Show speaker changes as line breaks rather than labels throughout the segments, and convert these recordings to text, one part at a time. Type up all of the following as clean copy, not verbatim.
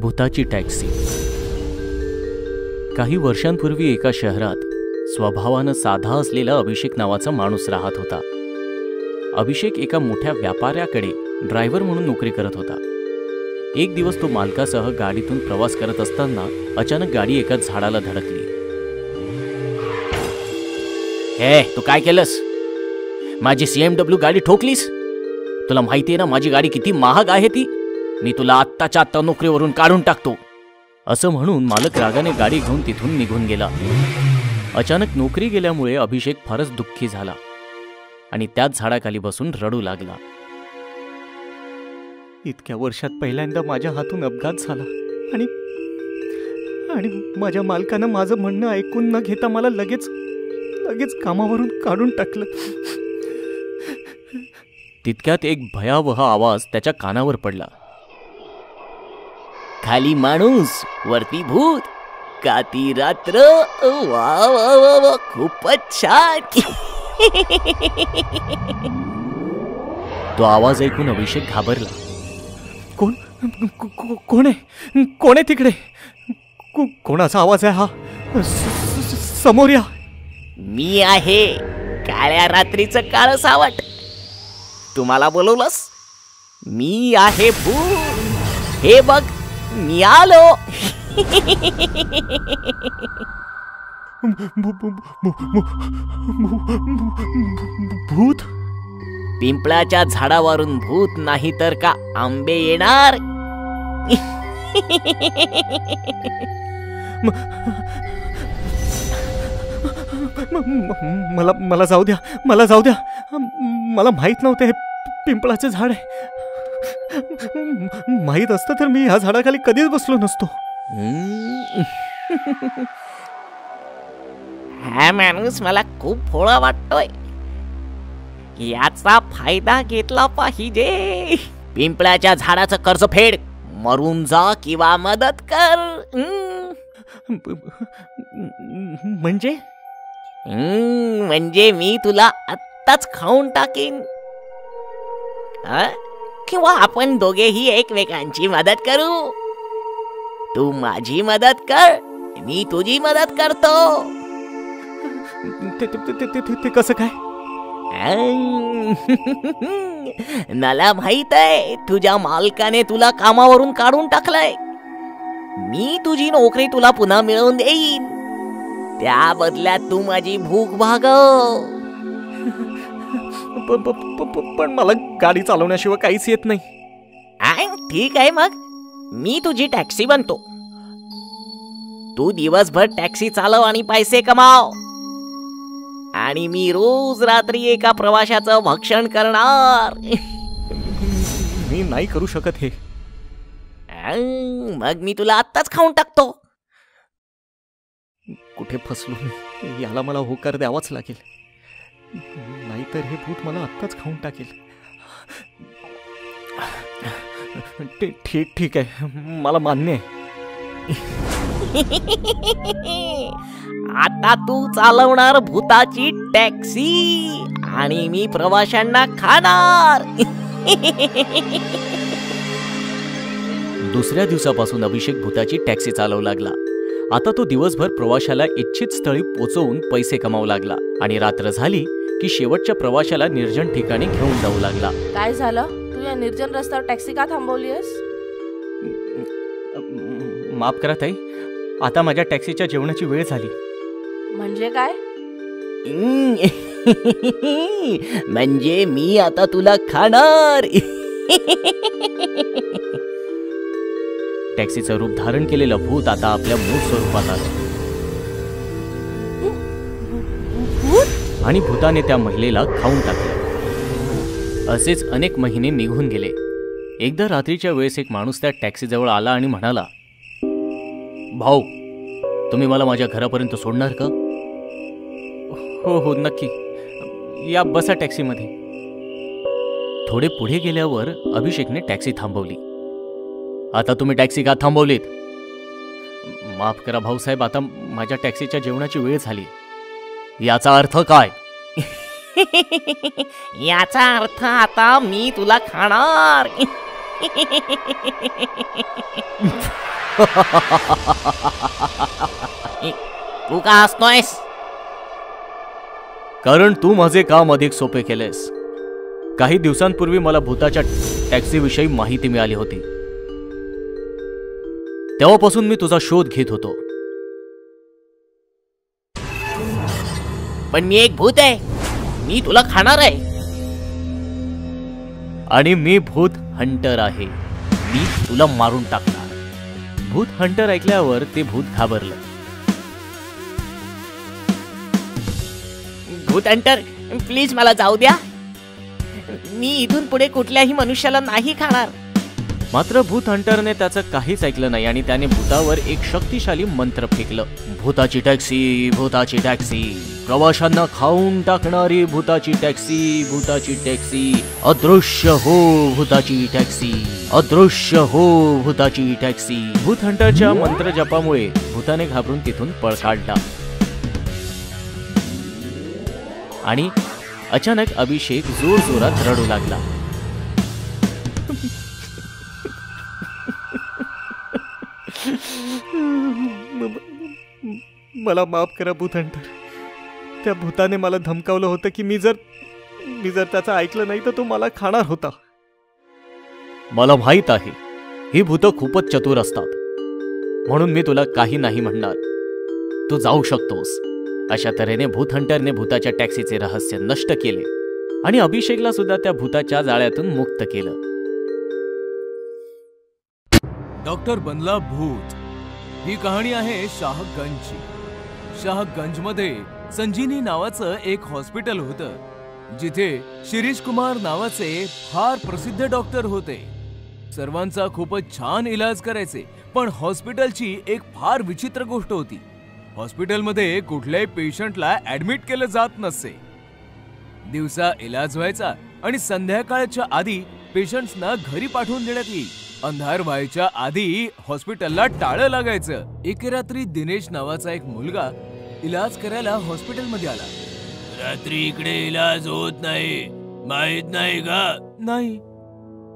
भूताची taxi. काही वर्षांपूर्वी एका शहरात स्वभावानं साधा असलेला अभिषेक नावाचा माणूस राहत होता. अभिषेक एका मोठ्या व्यापाऱ्याकडे ड्रायव्हर म्हणून नोकरी करत होता. एक दिवस तो मालकासह गाडीतून प्रवास करत असताना अचानक गाडी एका झाडाला धडकली. हे तू काय केलंस? माझी CMW गाडी ठोकलीस? तुला माहिती आहे ना माझी गाडी किती महाग आहे ती? मी तुला आत्ताच्या आत्ता नोकरीवरून काढून टाकतो. असं म्हणून मालक रागाने गाडी घेऊन तिथून निघून गेला. अचानक नोकरी गेल्यामुळे अभिषेक फारच दुःखी झाला आणि त्याच झाडाखाली बसून रडू लागला. इतक्या वर्षात पहिल्यांदा माझ्या हातून अपघात झाला आणि माझ्या मालकानं माझं म्हणणं ऐकून न घेता मला लगेच कामावरून काढून टाकलं. तितक्यात एक भयावह आवाज त्याच्या कानावर पडला. खाली माणूस वरती भूत, का ती रात्र, वा वा वा वा, खूपच छान. तो आवाज ऐकून अभिषेक घाबरला. कोण आहे तिकडे? कोणाचा आवाज आहे हा? समोर या. मी आहे काळ्या रात्रीचं काळ सावट. तुम्हाला बोलवलंस? मी आहे भूत. हे बघ मी आलो. भूत? पिंपळाच्या झाडावरून भूत नाही तर का आंबे येणार? मला जाऊ द्या. मला माहित नव्हतं हे पिंपळाचं झाड आहे. माहित असतं तर मी ह्या झाडाखाली कधीच बसलो नसतो. हा माणूस मला खूप भोळा वाटतोय. याचा फायदा घेतला पाहिजे. पिंपळाच्या झाडाचं कर्ज फेड. मरून जा किंवा मदत कर. म्हणजे मी तुला आत्ताच खाऊन टाकीन. किंवा आपण दोघेही एकमेकांची मदत करू. तू माझी मदत कर, मी तुझी मदत करतो. ते कसं काय? मला माहित आहे तुझ्या मालकाने तुला कामावरून काढून टाकलंय. मी तुझी नोकरी तुला पुन्हा मिळवून देईन. त्या बदल्यात तू माझी भूक भागव. पण मला गाडी चालवण्याशिवाय काहीच येत नाही. ठीक आहे, मग मी तुझी टॅक्सी बनतो. तू दिवसभर टॅक्सी चालव आणि पैसे कमाव. आणि मी रोज रात्री एका प्रवाशाचं भक्षण करणार. मी नाही करू शकत हे. मग मी तुला आत्ताच खाऊन टाकतो. कुठे फसलो मी? याला मला होकार द्यावाच लागेल, नाहीतर हे भूत मला आत्ताच खाऊन टाकेल. ठीक आहे, मला मान्य आहे. आता तू चालवणार भूताची टॅक्सी आणि मी प्रवाशांना खाणार. दुसऱ्या दिवसापासून अभिषेक भूताची टॅक्सी चालवू लागला. आता तो दिवसभर प्रवाशाला इच्छित स्थळी पोहोचवून पैसे कमावू लागला आणि रात्र झाली की शेवटच्या प्रवाशाला निर्जन ठिकाणी घेऊन जाऊ लागला.
काय झालं? तू या निर्जन रस्त्यावर टॅक्सी का थांबवलीस?
माफ करा ताई, आता माझ्या टॅक्सीच्या जेवणाची वेळ झाली.
म्हणजे काय?
म्हणजे मी आता तुला खाणार. टॅक्सीचं रूप धारण केलेलं भूत आता आपल्या मूळ स्वरूपात आलं आणि भूताने त्या महिलेला खाऊन टाकलं. असेच अनेक महिने निघून गेले. एकदा रात्रीच्या वेळेस एक माणूस त्या टॅक्सीजवळ आला आणि म्हणाला, भाऊ, तुम्ही मला माझ्या घरापर्यंत सोडणार का? हो नक्की, या बसा टॅक्सीमध्ये. थोडे पुढे गेल्यावर अभिषेकने टॅक्सी थांबवली. आता तुम्ही टॅक्सी का थांबवलीत? माफ करा भाऊसाहेब, आता माझ्या टॅक्सीच्या जेवणाची वेळ झाली. याचा अर्थ काय?
याचा अर्थ आता मी तुला खाणार. तू का हसतोयस?
कारण तू माझे काम अधिक सोपे केलेस. काही दिवसांपूर्वी मला भूताच्या टॅक्सीविषयी माहिती मिळाली होती. तेव्हापासून मी तुझा शोध घेत होतो.
पण मी एक भूत आहे, मी तुला खाणार आहे.
आणि मी भूत हंटर आहे, मी तुला मारून टाकणार. भूत हंटर ऐकल्यावर ते भूत घाबरलं.
भूत हंटर, प्लीज मला जाऊ द्या. मी इथून पुढे कुठल्याही मनुष्याला नाही खाणार.
मात्र भूत हंटरने त्याचं काहीच ऐकलं नाही आणि त्याने भूतावर एक शक्तिशाली मंत्र फेकलं. भूताची टॅक्सी, भूताची टॅक्सी, प्रवाशांना खाऊन टाकणारी भूताची टॅक्सी, भूताची टॅक्सी, अदृश्य हो भूताची टॅक्सी, अदृश्य हो भूताची टॅक्सी. भूत हंटरच्या मंत्र जपामुळे भूताने घाबरून तिथून पळ काढला. आणि अचानक अभिषेक जोरजोरात रडू लागला. मला माफ करा भूत हंटर. त्या भूताने मला धमकावलं होतं की मी जर त्याचं ऐकलं नाही तर तो मला खाणार होता. मला माहित आहे ही भूतं खूपच चतुर असतात, म्हणून मी तुला काही नाही म्हणणार. तू जाऊ शकतोस. अशा तऱ्हेने भूत हंटरने भूताच्या टॅक्सीचे रहस्य नष्ट केले आणि अभिषेकला सुद्धा त्या भूताच्या जाळ्यातून मुक्त केलं.
डॉक्टर बनला भूत ही कहाणी आहे शाहगंजची. शाहगंजमध्ये संजीवनी नावाचं एक हॉस्पिटल होतं, जिथे शिरीष कुमार नावाचे फार प्रसिद्ध डॉक्टर होते. सर्वांचा खूपच छान इलाज करायचे. पण हॉस्पिटलची एक फार विचित्र गोष्ट होती. हॉस्पिटलमध्ये कुठल्याही पेशंटला ऍडमिट केलं जात नसे. दिवसा इलाज व्हायचा आणि संध्याकाळच्या आधी पेशंट्सना घरी पाठवून देण्यात येईल. अंधार व्हायच्या आधी हॉस्पिटलला टाळं लागायचं. एके रात्री दिनेश नावाचा एक मुलगा इलाज करायला हॉस्पिटलमध्ये आला. रात्री इकडे इलाज होत नाही, माहित नाही का? नाही,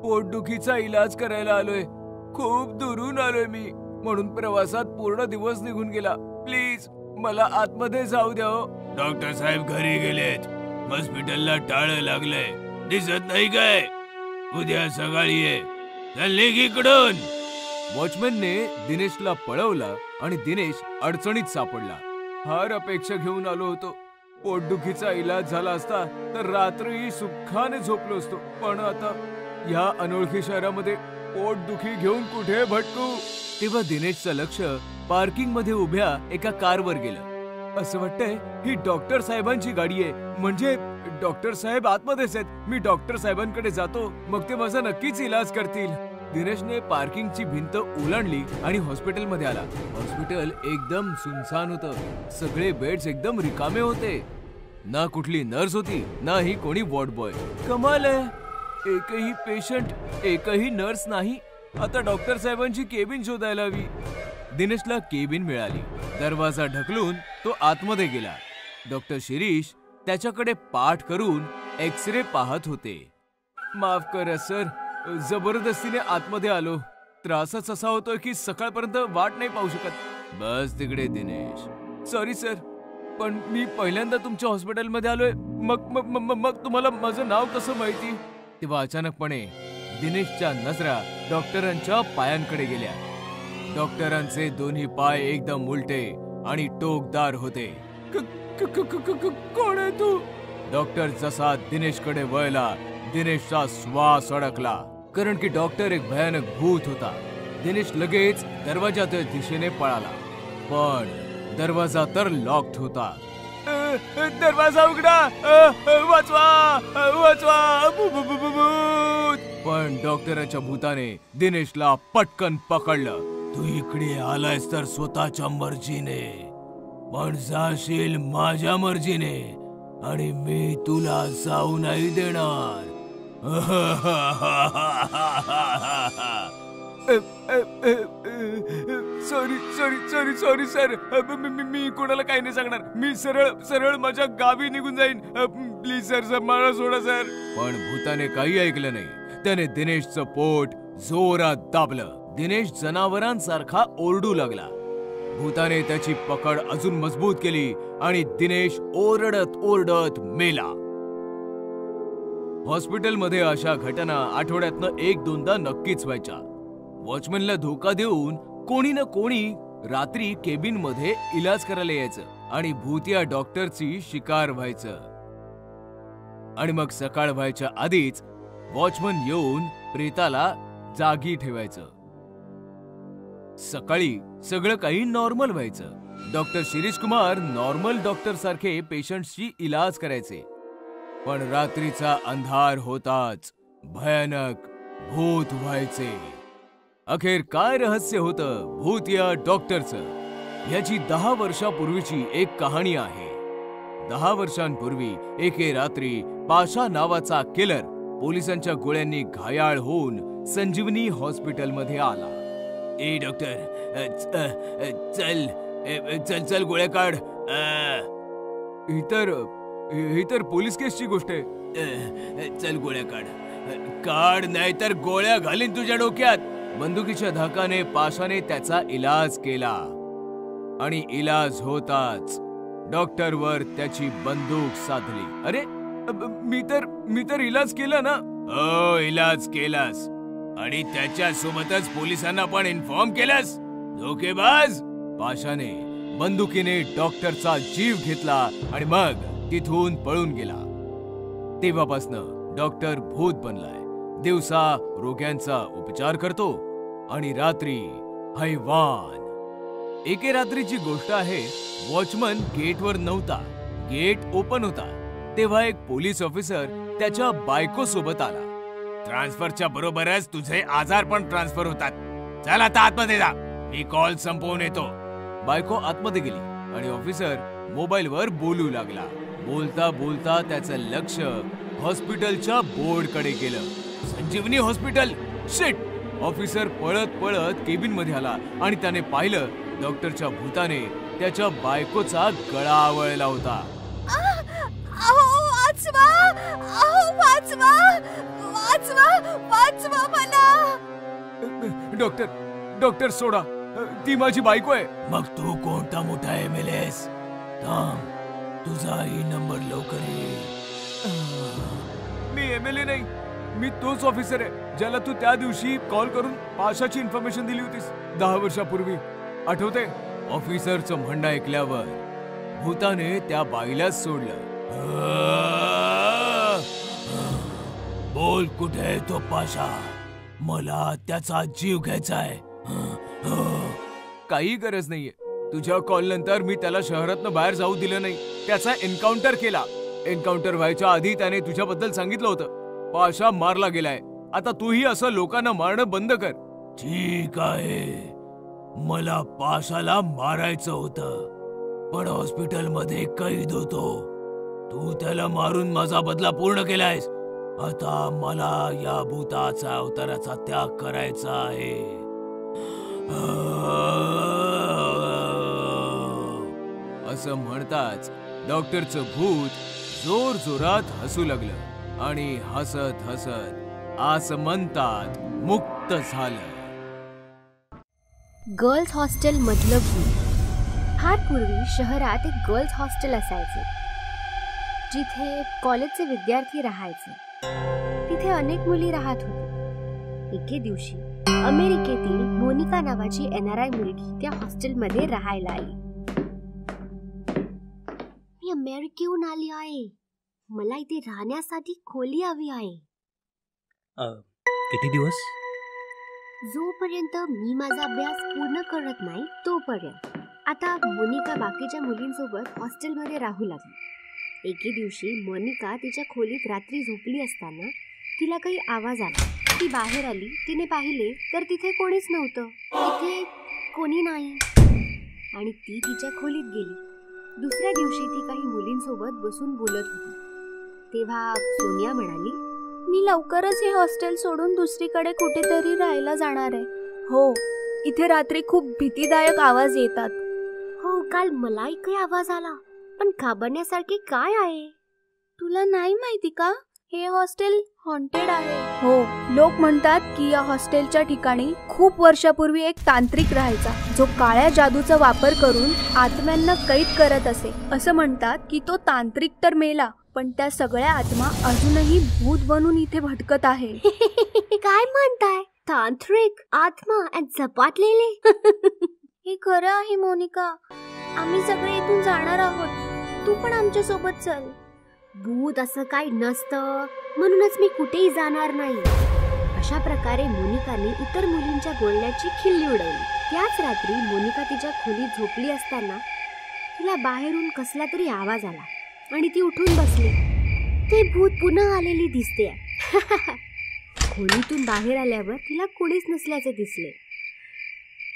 पोटदुखीचा इलाज करायला आलोय. खूप दुरून आलोय मी, म्हणून प्रवासात पूर्ण दिवस निघून गेला. प्लीज मला आतमध्ये जाऊ द्या. डॉक्टर साहेब घरी गेलेत. हॉस्पिटलला टाळं लागलंय, दिसत नाही काय? उद्या सकाळी ये. इकडून. वॉचमॅनने दिनेशला पळवला आणि दिनेश अडचणीत सापडला. फार अपेक्षा घेऊन आलो होतो. पोटदुखीचा इलाज झाला असता तर रात्री सुखाने झोपलो असतो. पण आता या अनोळखी शहरामध्ये पोटदुखी घेऊन कुठे भटकू? तेव्हा दिनेशचं लक्ष पार्किंग मध्ये उभ्या एका कारवर गेलं. असं वाटतंय ही डॉक्टर साहेबांची गाडी आहे. म्हणजे डॉक्टर साहेब आतमध्येच आहेत. मी डॉक्टर साहेबांकडे जातो, मग ते माझा नक्कीच इलाज करतील. दिनेशने पार्किंगची भिंत ओलांडली आणि हॉस्पिटलमध्ये आला. हॉस्पिटल एकदम सुनसान होतं. सगळे बेड्स एकदम रिकामे होते. ना कुठली नर्स होती, ना ही कोणी वॉर्ड बॉय. कमाल आहे, एकही पेशंट, एकही नर्स नाही. आता डॉक्टर साहेबांची केबिन शोधायला हवी. दिनेशला केबिन मिळाली. दरवाजा ढकलून तो आतमध्ये गेला. डॉक्टर शिरीष त्याच्याकडे पाठ करून एक्सरे पाहत होते. माफ करा सर, जबरदस्तीने आतमध्ये आलो. त्रासच असा होतोय की सकाळपर्यंत वाट नाही पाहू शकत. बस तिकडे दिनेश. सॉरी सर, पण मी पहिल्यांदा तुमच्या हॉस्पिटलमध्ये आलोय. मग तुम्हाला माझं नाव कसं माहिती? तेव्हा अचानकपणे दिनेशच्या नजरा डॉक्टरांच्या पायांकडे गेल्या. डॉक्टरांचे दोन्ही पाय एकदम उलटे आणि टोकदार होते. कोण आहे तू? डॉक्टर जसा दिनेशकडे वळला, दिनेशचा श्वास अडकला. कारण की डॉक्टर एक भयानक भूत होता. दिनेश लगेच दरवाजाच्या दिशेने पळाला, पण दरवाजा तर लॉक्ड होता. दरवाजा उघडा, वाचवा वाचवा. पण डॉक्टरांच्या भूताने दिनेशला पटकन पकडलं. तू इकडे आलायस तर स्वतःच्या मर्जीने, पण जाशील माझ्या मर्जीने, आणि मी तुला जाऊ नाही देणार. Sorry sorry sorry sorry sir. मी कोणाला काही नाही सांगणार. मी सरळ सरळ माझ्या गावी निघून जाईन. प्लीज सर, मला सोडा सर. पण भूताने काही ऐकलं नाही. त्याने दिनेशचं पोट जोरात दाबलं. दिनेश जनावरांसारखा ओरडू लागला. भूताने त्याची पकड अजून मजबूत केली आणि दिनेश ओरडत ओरडत मेला. हॉस्पिटलमध्ये अशा घटना आठवड्यातनं 1-2दा नक्कीच व्हायच्या. वॉचमनला धोका देऊन कोणी ना कोणी रात्री केबिन मध्ये इलाज करायला यायचं आणि भूत या डॉक्टरची शिकार व्हायचं. आणि मग सकाळ व्हायच्या आधीच वॉचमन येऊन प्रेताला जागी ठेवायचं. सकाळी सगळं काही नॉर्मल व्हायचं. Doctor Shirish Kumar normal doctor सारखे पेशंट्सची इलाज करायचे. पण रात्रीचा अंधार होताच भयानक भूत व्हायचे. अखेर काय रहस्य होतं भूत या डॉक्टरचं, याची 10 वर्षापूर्वीची एक कहाणी आहे. 10 वर्षांपूर्वी एके रात्री पाशा नावाचा किलर पोलिसांच्या गोळ्यांनी घायाळ होऊन संजीवनी हॉस्पिटलमध्ये आला. ए डॉक्टर, चल चल चल गोळ्या काढ. ही तर पोलीस केसची गोष्ट आहे. चल गोळ्या काढ. काढ नाही तर गोळ्या घालीन तुझ्या डोक्यात. बंदुकीच्या धाकाने पाशाने त्याचा इलाज केला आणि इलाज होताच डॉक्टरवर त्याची बंदूक साधली. अरे मी तर इलाज केला ना. हो, इलाज केलास आणि त्याच्यासोबतच पोलिसांना पण इन्फॉर्म केलास. धोकेबाज. पाशाने बंदुकीने डॉक्टरचा जीव घेतला आणि मग तिथून पळून गेला. तेव्हापासनं डॉक्टर भूत बनलाय. दिवसा रोग्यांचा उपचार करतो आणि रात्री हैवान. एके रात्रीची गोष्ट आहे. वॉचमन गेटवर नव्हता. गेट ओपन होता. तेव्हा एक पोलीस ऑफिसर त्याच्या बायको सोबत आला. ट्रान्सफरच्या बरोबरच तुझे आजार पण ट्रान्सफर होतात. चल आता आतमध्ये जा, मी कॉल संपवून येतो. बायको आतमध्ये गेली आणि ऑफिसर मोबाईलवर बोलू लागला. बोलता बोलता त्याचं लक्ष हॉस्पिटलच्या बोर्डकडे गेलं. संजीवनी हॉस्पिटल. शिट. ऑफिसर पळत पळत केबिन मध्ये आला आणि त्याने पाहिलं डॉक्टरच्या भूताने त्याच्या बायकोचा गळा आवळला होता. डॉक्टर सोडा, ती माझी बायको आहे. मग तू कोणता मोठा एमएलएस? थांब, तुझाही नंबर लवकर ये. मी एमएलए नाही, मी तोच ऑफिसर आहे ज्याला तू त्या दिवशी कॉल करून पाशाची इन्फॉर्मेशन दिली होतीस 10 वर्षापूर्वी. आठवते? ऑफिसरचं म्हणणं ऐकल्यावर भूताने त्या बाईलाच सोडलं. बोल, कुठे आहे तो पाशा? मला त्याचा जीव घ्यायचाय. काही गरज नाहीये. तुझ्या कॉल नंतर मी त्याला शहरातनं बाहेर जाऊ दिलं नाही. त्याचा एन्काउंटर केला. एन्काउंटर व्हायच्या आधी त्याने तुझ्याबद्दल सांगितलं होतं. पाशा मारला गेलाय. आता तूही असं लोकांना मारणं बंद कर. ठीक आहे, मला पाशाला मारायचं होतं, पण हॉस्पिटलमध्ये कैद होतो. तू त्याला मारून माझा बदला पूर्ण केलायस. आता मला या भूताचा अवताराचा त्याग करायचा आहे. असं म्हणताच डॉक्टरचं भूत जोर जोरात हसू लागलं आणि हसत हसत आसमंतात मुक्त झालं.
गर्ल्स हॉस्टेल मधलं भूत. फार पूर्वी शहरात एक गर्ल्स हॉस्टेल असायचे जिथे कॉलेजचे विद्यार्थी राहायचे. तिथे अनेक मुली राहत होत्या. एके दिवशी अमेरिकेतील मोनिका नावाची NRI मुलगी त्या हॉस्टेलमध्ये राहायला आली. मी अमेरिकेहून आली आहे, मला इथे राहण्यासाठी खोली हवी आहे.
किती दिवस?
जोपर्यंत मी माझा अभ्यास पूर्ण करत नाही तोपर्यंत. आता मोनिका बाकीच्या मुलींसोबत हॉस्टेलमध्ये राहू लागली. एके दिवशी मोनिका तिच्या खोलीत रात्री झोपली असताना तिला काही आवाज आला. ती बाहेर आली. तिने पाहिले तर तिथे कोणीच नव्हतं. तिथे कोणी नाही आणि ती तिच्या खोलीत गेली. दुसऱ्या दिवशी ती काही मुलींसोबत बसून बोलत होती. तेव्हा सोनिया म्हणाली,
मी लवकरच हे हॉस्टेल सोडून दुसरीकडे कुठेतरी राहायला जाणार आहे. हो,
इथे रात्री खूप भीतीदायक आवाज येतात.
हो, काल मलाही काही आवाज आला, पण घाबरण्यासारखे काय आहे?
तुला नाही माहिती का, हे हॉस्टेल हॉन्टेड आहे. हो, लोक म्हणतात की या हॉस्टेलच्या ठिकाणी खूप वर्षापूर्वी एक तांत्रिक राहायचा, जो काळ्या जादूचा वापर करून आत्म्यांना कैद करत असे. असं म्हणतात की तो तांत्रिक तर मेला, पण त्या सगळ्या आत्मा अजूनही भूत बनून इथे भटकत आहे.
काय म्हणताय? तांत्रिक आत्मा आणि झपाटलेले?
हे खरं आहे मोनिका. आम्ही सगळे इथून जाणार आहोत, तू पण आमच्या सोबत चल.
भूत असं काही नसतं, म्हणूनच मी कुठेही जाणार नाही. अशा प्रकारे मोनिकाने इतर मुलींच्या बोलण्याची खिल्ली उडवली. त्याच रात्री मोनिका तिच्या खोलीत झोपली असताना तिला बाहेरून कसला तरी आवाज आला आणि ती उठून बसली. ते भूत पुन्हा आलेली दिसते. खोलीतून बाहेर आल्यावर तिला कोणीच नसल्याचे दिसले.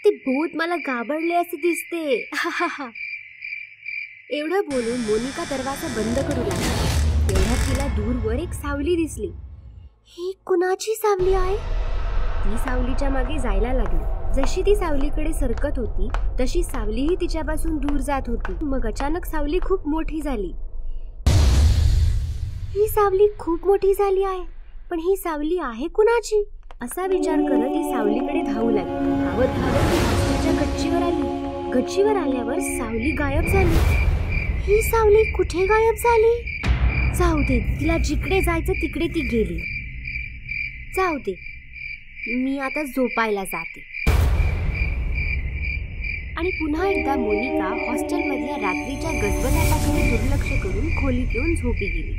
ते भूत मला घाबरले असे दिसते. एवढं बोलून मोनिका दरवाजा बंद करू लागली. तेवढ्यात तिला दूरवर एक सावली दिसली. ही कुणाची सावली आहे? ती सावलीच्या मागे जायला लागली. जशी ती सावलीकडे सरकत होती तशी सावलीही तिच्यापासून दूर जात होती. मग अचानक सावली खूप मोठी झाली. ही सावली खूप मोठी झाली आहे, पण ही सावली आहे कुणाची? असा विचार करत ती सावलीकडे धावू लागली. धावत धावत ती हॉस्टेलच्या गच्चीवर आली. गच्चीवर आल्यावर सावली गायब झाली. ही सावली कुठे गायब झाली? जाऊ दे, तिला जिकडे जायचं तिकडे ती गेली. जाऊ दे, मी आता झोपायला जाते. आणि पुन्हा एकदा मोनिका हॉस्टेलमधल्या रात्रीच्या गजबजाटाकडे दुर्लक्ष करून खोलीत येऊन झोपी गेली.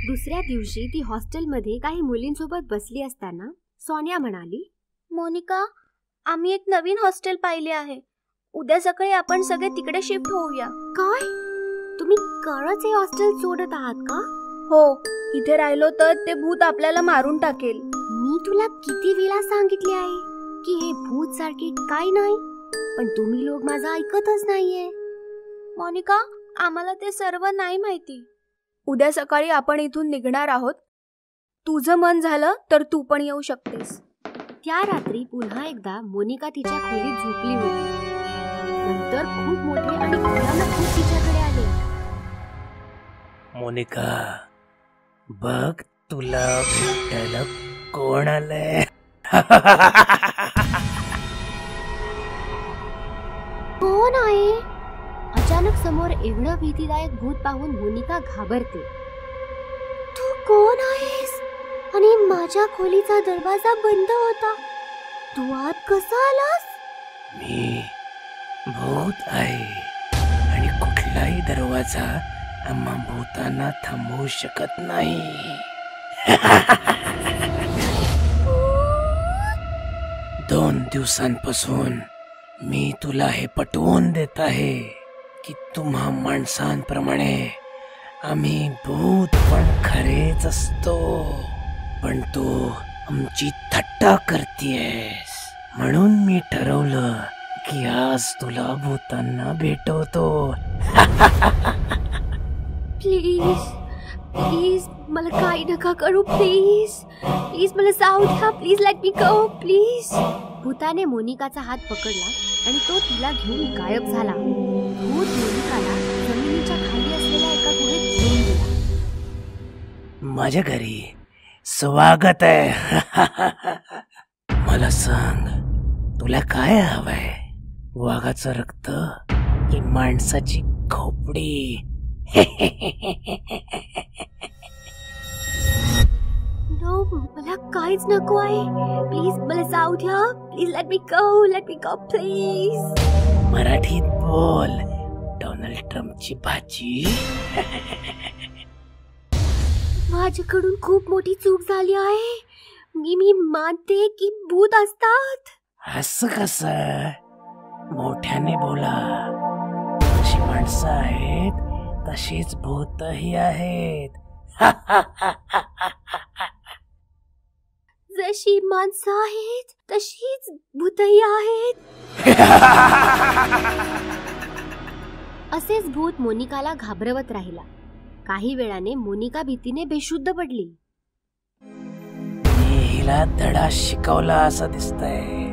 दुसऱ्या दिवशी ती हॉस्टेलमध्ये काही मुलींसोबत बसली असताना सोनिया म्हणाली,
मोनिका, आम्ही एक नवीन हॉस्टेल पाहिले आहे. उद्या सकाळी आपण सगळे तिकडे शिफ्ट होऊया.
काय? तुम्ही खरंच हे हॉस्टेल सोडत आहात का?
हो, इथे राहिलो तर ते भूत आपल्याला मारून टाकेल.
मी तुला किती वेळा सांगितले आहे की हे भूत सारखे काही नाही, पण तुम्ही लोक माझं ऐकतच नाहीये.
मोनिका, आम्हाला ते सर्व नाही माहिती. उद्या सकाळी आपण इथून निघणार आहोत. तुझं मन झालं तर तू पण येऊ शकतेस.
त्या रात्री पुन्हा एकदा मोनिका तिच्या खोलीत झोपली होती. नंतर खूप मोठे आणि भयानक भूत तिच्याकडे आले.
मोनिका, बघ, तुला भेटायला कोण आलंय?
कोण आहे? अचानक समोर एवढं भीतीदायक भूत पाहून मोनिका घाबरते. तू कोण आहेस? आणि माझ्या खोलीचा दरवाजा बंद होता, तू आत कसा आलास?
मी भूत आहे आणि कुठलाही दरवाजा आम्हा भूतांना थांबवू शकत नाही. 2 दिवसांपासून मी तुला हे पटवून देत आहे की तुम्हा माणसांप्रमाणे आम्ही भूत पण खरेच असतो, पण तू आमची थट्टा करतेस. म्हणून मी ठरवलं की आज तुला भूतांना भेटवतो.
प्लीज प्लीज मला काही नका करू. प्लीज प्लीज मला जाऊ द्या. Please let me go please. भूताने मोनिकाचा हात पकडला आणि तो तिला घेऊन गायब झाला. भूत मोनिकाला जमिनीच्या खाली असलेल्या एका गुहेत घेऊन गेला.
माझ्या घरी स्वागत आहे. मला सांग, तुला काय हवंय? वाघाचं रक्त की माणसाची खोपडी?
नो, मला काहीच नको आहे. प्लीज मला जाऊ द्या. Please let me go. Late me go please.
मराठीत बोल. डोनाल्ड ट्रम्पची भाजी.
माझ्याकडून खूप मोठी चूक झाली आहे. मी मानते की भूत असतात.
असं कसं? मोठ्याने बोला. जशी माणसं आहेत तशीच भूतही आहेत.
जशी माणसं आहेत तशीच भूतही आहेत. असेच भूत मोनिकाला घाबरवत राहिला. काही वेळाने मोनिका भीतीने बेशुद्ध पडली.
मी हिला धडा शिकवला असं दिसतंय.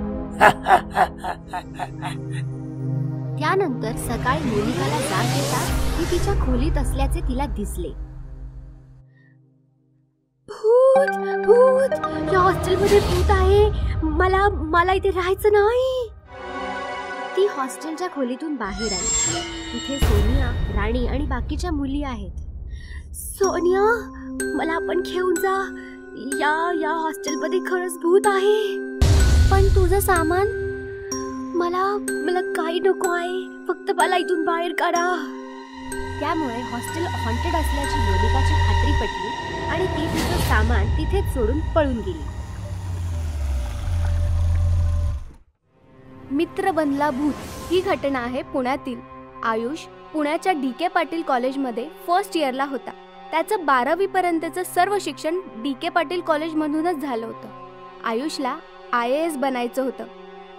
त्यानंतर सकाळी मोनिकाला जाग येतात ती तिच्या खोलीत असल्याचे तिला दिसले. भूत भूत, या हॉस्टेलमध्ये भूत आहे, मला इथे राहायचं नाही. ती हॉस्टेलच्या खोलीतून बाहेर आली. तिथे सोनिया, राणी आणि बाकीच्या मुली आहेत. सोनिया, मला पण घेऊन जा, या हॉस्टेलमध्ये खरंच भूत आहे. पण तुझं सामान? मला काही नको आहे, फक्त मला इथून बाहेर काढा. त्यामुळे हॉस्टेल हॉन्टेड असल्याची मोनिकाची खात्री पटली आणि ती तिचं सामान तिथेच सोडून पळून गेली.
मित्र बनला भूत ही घटना आहे पुण्यातील. आयुष पुण्याच्या DK पाटील कॉलेजमध्ये फर्स्ट इयरला होता. त्याचं 12वी पर्यंतचं सर्व शिक्षण DK पाटील कॉलेजमधूनच झालं होतं. आयुषला IAS बनायचं होतं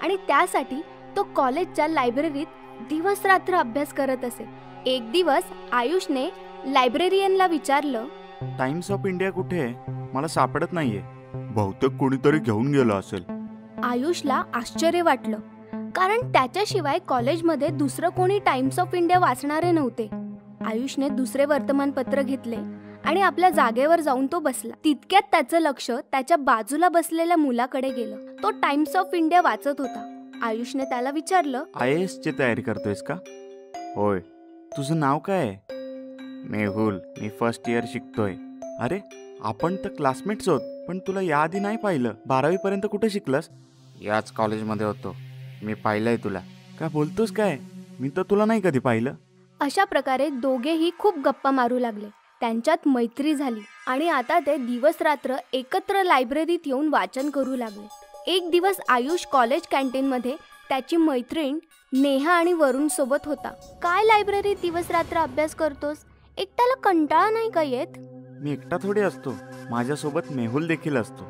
आणि त्यासाठी तो कॉलेजच्या लायब्ररीत दिवस रात्र अभ्यास करत असे. एक दिवस आयुषने लायब्रेरियनला विचारलं,
टाइम्स ऑफ इंडिया कुठे आहे? मला सापडत नाहीये. बहुतेक कोणीतरी घेऊन गेलं असेल.
आयुषला आश्चर्य वाटलं, कारण त्याच्याशिवाय कॉलेजमध्ये दुसरं कोणी टाइम्स ऑफ इंडिया वाचणारे नव्हते. आयुषने दुसरे वर्तमानपत्र घेतले आणि आपल्या जागेवर जाऊन तो बसला. तितक्यात त्याचं लक्ष त्याच्या बाजूला बसलेल्या मुलाकडे गेलं. तो टाइम्स ऑफ इंडिया वाचत होता. आयुषने त्याला विचारलं,
IAS ची तयारी करतोयस का? होय. तुझं नाव काय आहे? मेहुल. मी फर्स्ट इयर शिकतोय. अरे, आपण तर क्लासमेट्स आहोत, पण तुला याआधी नाही पाहिलं. 12वी पर्यंत कुठे शिकलास? याच कॉलेजमध्ये होतो. मी पाहिलंय तुला. काय बोलतोस काय? मी तर तुला नाही कधी पाहिलं.
अशा प्रकारे दोघेही खूप गप्पा मारू लागले. त्यांच्यात मैत्री झाली आणि आता ते दिवस रात्र एकत्र लायब्ररीत येऊन वाचन करू लागले. एक दिवस आयुष कॉलेज कॅन्टीनमध्ये त्याची मैत्रीण नेहा आणि वरुण सोबत होता. काय लायब्ररीत दिवस रात्र अभ्यास करतोस? एकट्याला कंटाळा नाही का येत?
मी एकटा थोडी असतो, माझ्यासोबत मेहुल देखील असतो.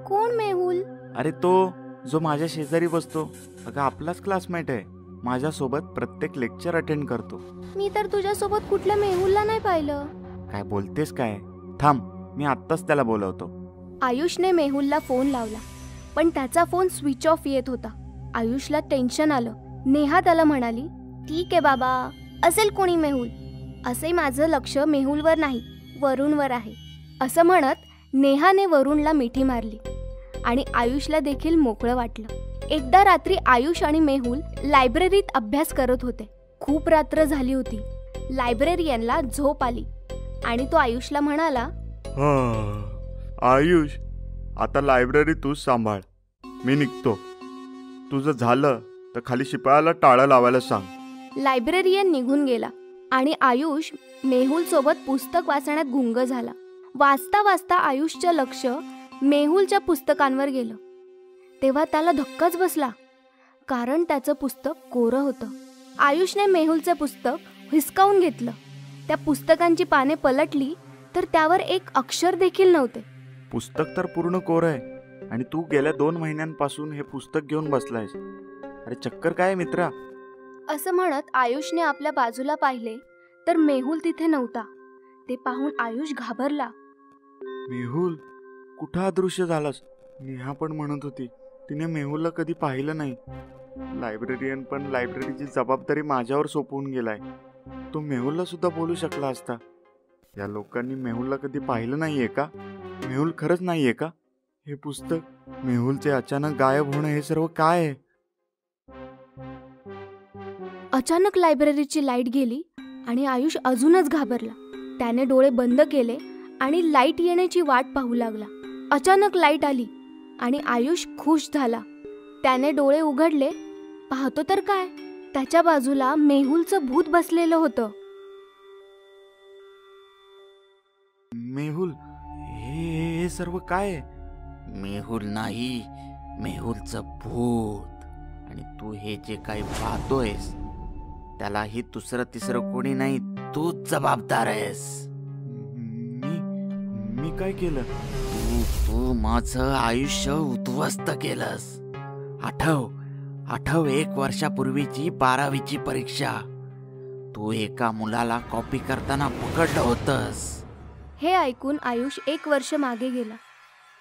कोण मेहुल?
अरे तो जो माझ्या शेजारी बसतो. अगं आपलाच क्लासमेट आहे. माझ्यासोबत प्रत्येक लेक्चर अटेंड करतो.
मी तर तुझ्यासोबत कुठल्या मेहुलला नाही पाहिलं.
काय बोलतेस काय? थांब, मी आत्ताच त्याला बोलवतो.
आयुषने मेहुलला फोन लावला, पण त्याचा फोन स्विच ऑफ येत होता. आयुषला टेन्शन आलं. नेहा त्याला म्हणाली, ठीक आहे बाबा, असेल कोणी मेहुल. असे माझं लक्ष मेहुलवर नाही, वरुणवर आहे. असं म्हणत नेहाने वरुणला मिठी मारली आणि आयुषला देखील मोकळं वाटलं. एकदा रात्री आयुष आणि मेहुल लायब्ररीत अभ्यास करत होते. खूप रात्र झाली होती. लायब्रेरियनला झोप आली आणि तो आयुषला म्हणाला,
आयुष, आता लायब्ररी तूच सांभाळ. मी निघतो. तुझं झालं तर खाली शिपायाला टाळं लावायला सांग.
लायब्रेरियन निघून गेला आणि आयुष मेहुल सोबत पुस्तक वाचण्यात गुंग झाला. वाचता वाचता आयुषचं लक्ष मेहुलच्या पुस्तकांवर गेलं. तेव्हा त्याला धक्काच बसला, कारण त्याचं पुस्तक कोरं होतं. आयुषने मेहुलचं पुस्तक हिसकावून घेतलं. त्या पुस्तकांची पाने पलटली तर त्यावर एक अक्षर देखील नव्हते.
पुस्तक तर पूर्ण कोरं आहे आणि तू गेल्या 2 महिन्यांपासून हे पुस्तक घेऊन बसलायस. अरे चक्कर काय मित्रा?
असं म्हणत आयुषने आपल्या बाजूला पाहिले तर मेहुल तिथे नव्हता. ते पाहून आयुष घाबरला.
मेहुल, कुठं अदृश्य झालास? नेहा पण म्हणत होती तिने मेहुलला कधी पाहिलं नाही. लायब्रेरियन पण लायब्ररीची जबाबदारी माझ्यावर सोपवून गेलाय. तो मेहुलला सुद्धा बोलू शकला असता. या लोकांनी मेहुलला कधी पाहिलं नाहीये का? मेहुल खरंच नाहीये का? हे पुस्तक, मेहुलचे अचानक गायब होणं, हे सर्व काय आहे?
अचानक लायब्ररीची लाईट गेली आणि आयुष अजूनच घाबरला. त्याने डोळे बंद केले आणि लाईट येण्याची वाट पाहू लागला. अचानक लाईट आली आणि आयुष खुश झाला. त्याने डोळे उघडले. पाहतो तर काय, त्याच्या बाजूला मेहुलचं भूत बसलेलं होतं.
मेहुल, हे सर्व काय आहे?
मेहुल नाही, मेहुलचं भूत. आणि तू हे जे काही पाहतोयस त्यालाही दुसरं तिसरं कोणी नाही, तूच जबाबदार आहेस.
मी काय केलं?
तू माझं आयुष्य उद्ध्वस्त केलंस. आठव 1 वर्षापूर्वीची 12वीची परीक्षा. तू एका मुलाला कॉपी करताना पकडलं होतंस.
हे ऐकून आयुष 1 वर्ष मागे गेला.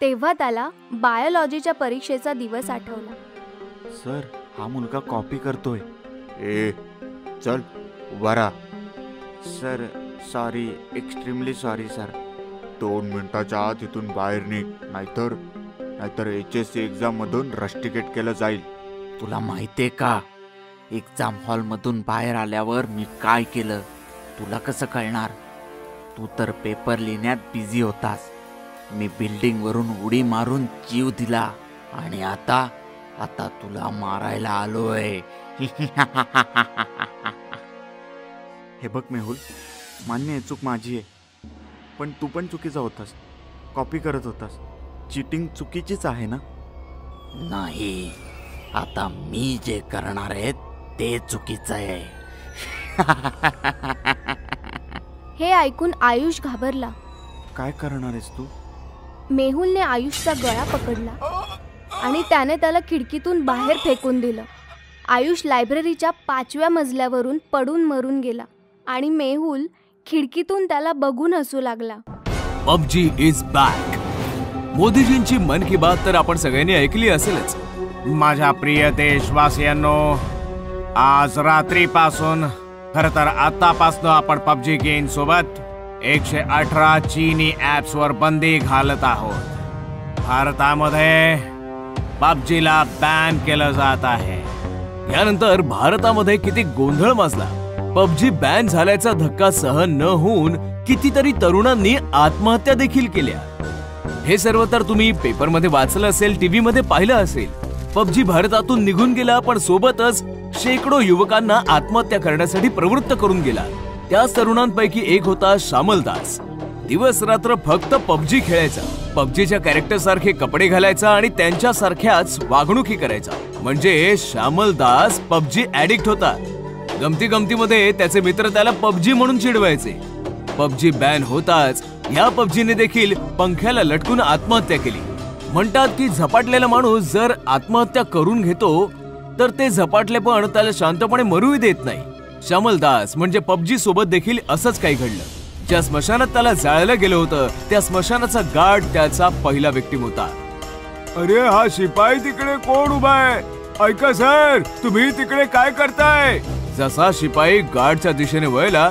तेव्हा त्याला बायोलॉजीच्या परीक्षेचा दिवस आठवला.
सर, हा मुलगा कॉपी करतोय. ए चल उभा राहा. Sir sorry, extremely sorry sir. 2 मिनिटाच्या आत इथून बाहेर निघ, नाहीतर HSC एक्झाम मधून रस्टिकेट केलं जाईल.
तुला माहितीये का, एक्झाम हॉल मधून बाहेर आल्यावर मी काय केलं तुला कसं कळणार? तू तर पेपर लिहिण्यात बिझी होतास. मी बिल्डिंग वरून उडी मारून जीव दिला आणि आता तुला मारायला आलोय.
हे बघ मेहुल, मान्य आहे चूक माझी आहे, पण तू पण चुकीचा होतास. कॉपी करत होतास. चीटिंग चुकीचीच आहे ना?
नाही, आता मी जे करणार आहे ते चुकीचं आहे.
हे ऐकून आयुष घाबरला.
काय करणार आहेस तू?
मेहुलने आयुषचा गळा पकडला आणि त्याने त्याला खिडकीतून बाहेर फेकून दिलं. आयुष लायब्ररीच्या 5व्या मजल्यावरून पडून मरून गेला आणि मेहुल खिडकीतून त्याला बघून हसू लागला.
PUBG is back. मोदीजींची मन की बात तर आपण सगळ्यांनी ऐकली असेलच.
माझ्या प्रिय देशवासियांनो, आज रात्रीपासून, खरं तर आतापासून आपण पबजी गेम सोबत 118 चीनी ॲप्सवर बंदी घालत आहोत. भारतामध्ये पबजीला बॅन केलं जात आहे.
यानंतर भारतामध्ये किती गोंधळ माजला. पबजी बॅन झाल्याचा धक्का सहन न होऊन कितीतरी तरुणांनी आत्महत्या देखील केल्या. हे सर्व तर तुम्ही पेपरमध्ये वाचलं असेल, टीव्ही मध्ये पाहिलं असेल. पबजी भारतातून निघून गेला, पण सोबतच शेकडो युवकांना आत्महत्या करण्यासाठी प्रवृत्त करून गेला. त्याच तरुणांपैकी एक होता श्यामल दास. दिवस रात्र फक्त पबजी खेळायचा, पबजीच्या कॅरेक्टर सारखे कपडे घालायचा आणि त्यांच्या सारख्याच वागणुकी करायचा. म्हणजे श्यामल दास पबजी ऍडिक्ट होता. गमतीमध्ये त्याचे मित्र त्याला पबजी म्हणून चिडवायचे. पबजी बॅन होताच या पबजीने देखील पंख्याला लटकून आत्महत्या केली. म्हणतात की झपाटलेला माणूस जर आत्महत्या करून घेतो तर ते झपाटले पण त्याला शांतपणे मरूही देत नाही. श्यामल दास म्हणजे पबजी सोबत देखील असंच काही घडलं. ज्या स्मशानात त्याला जाळलं गेलं होतं त्या स्मशानाचा गार्ड त्याचा पहिला विक्टिम होता.
अरे हा शिपाई तिकडे कोण उभा आहे? ऐका सर, तुम्ही तिकडे काय करताय?
जसा शिपाई गार्डच्या दिशेने वळला,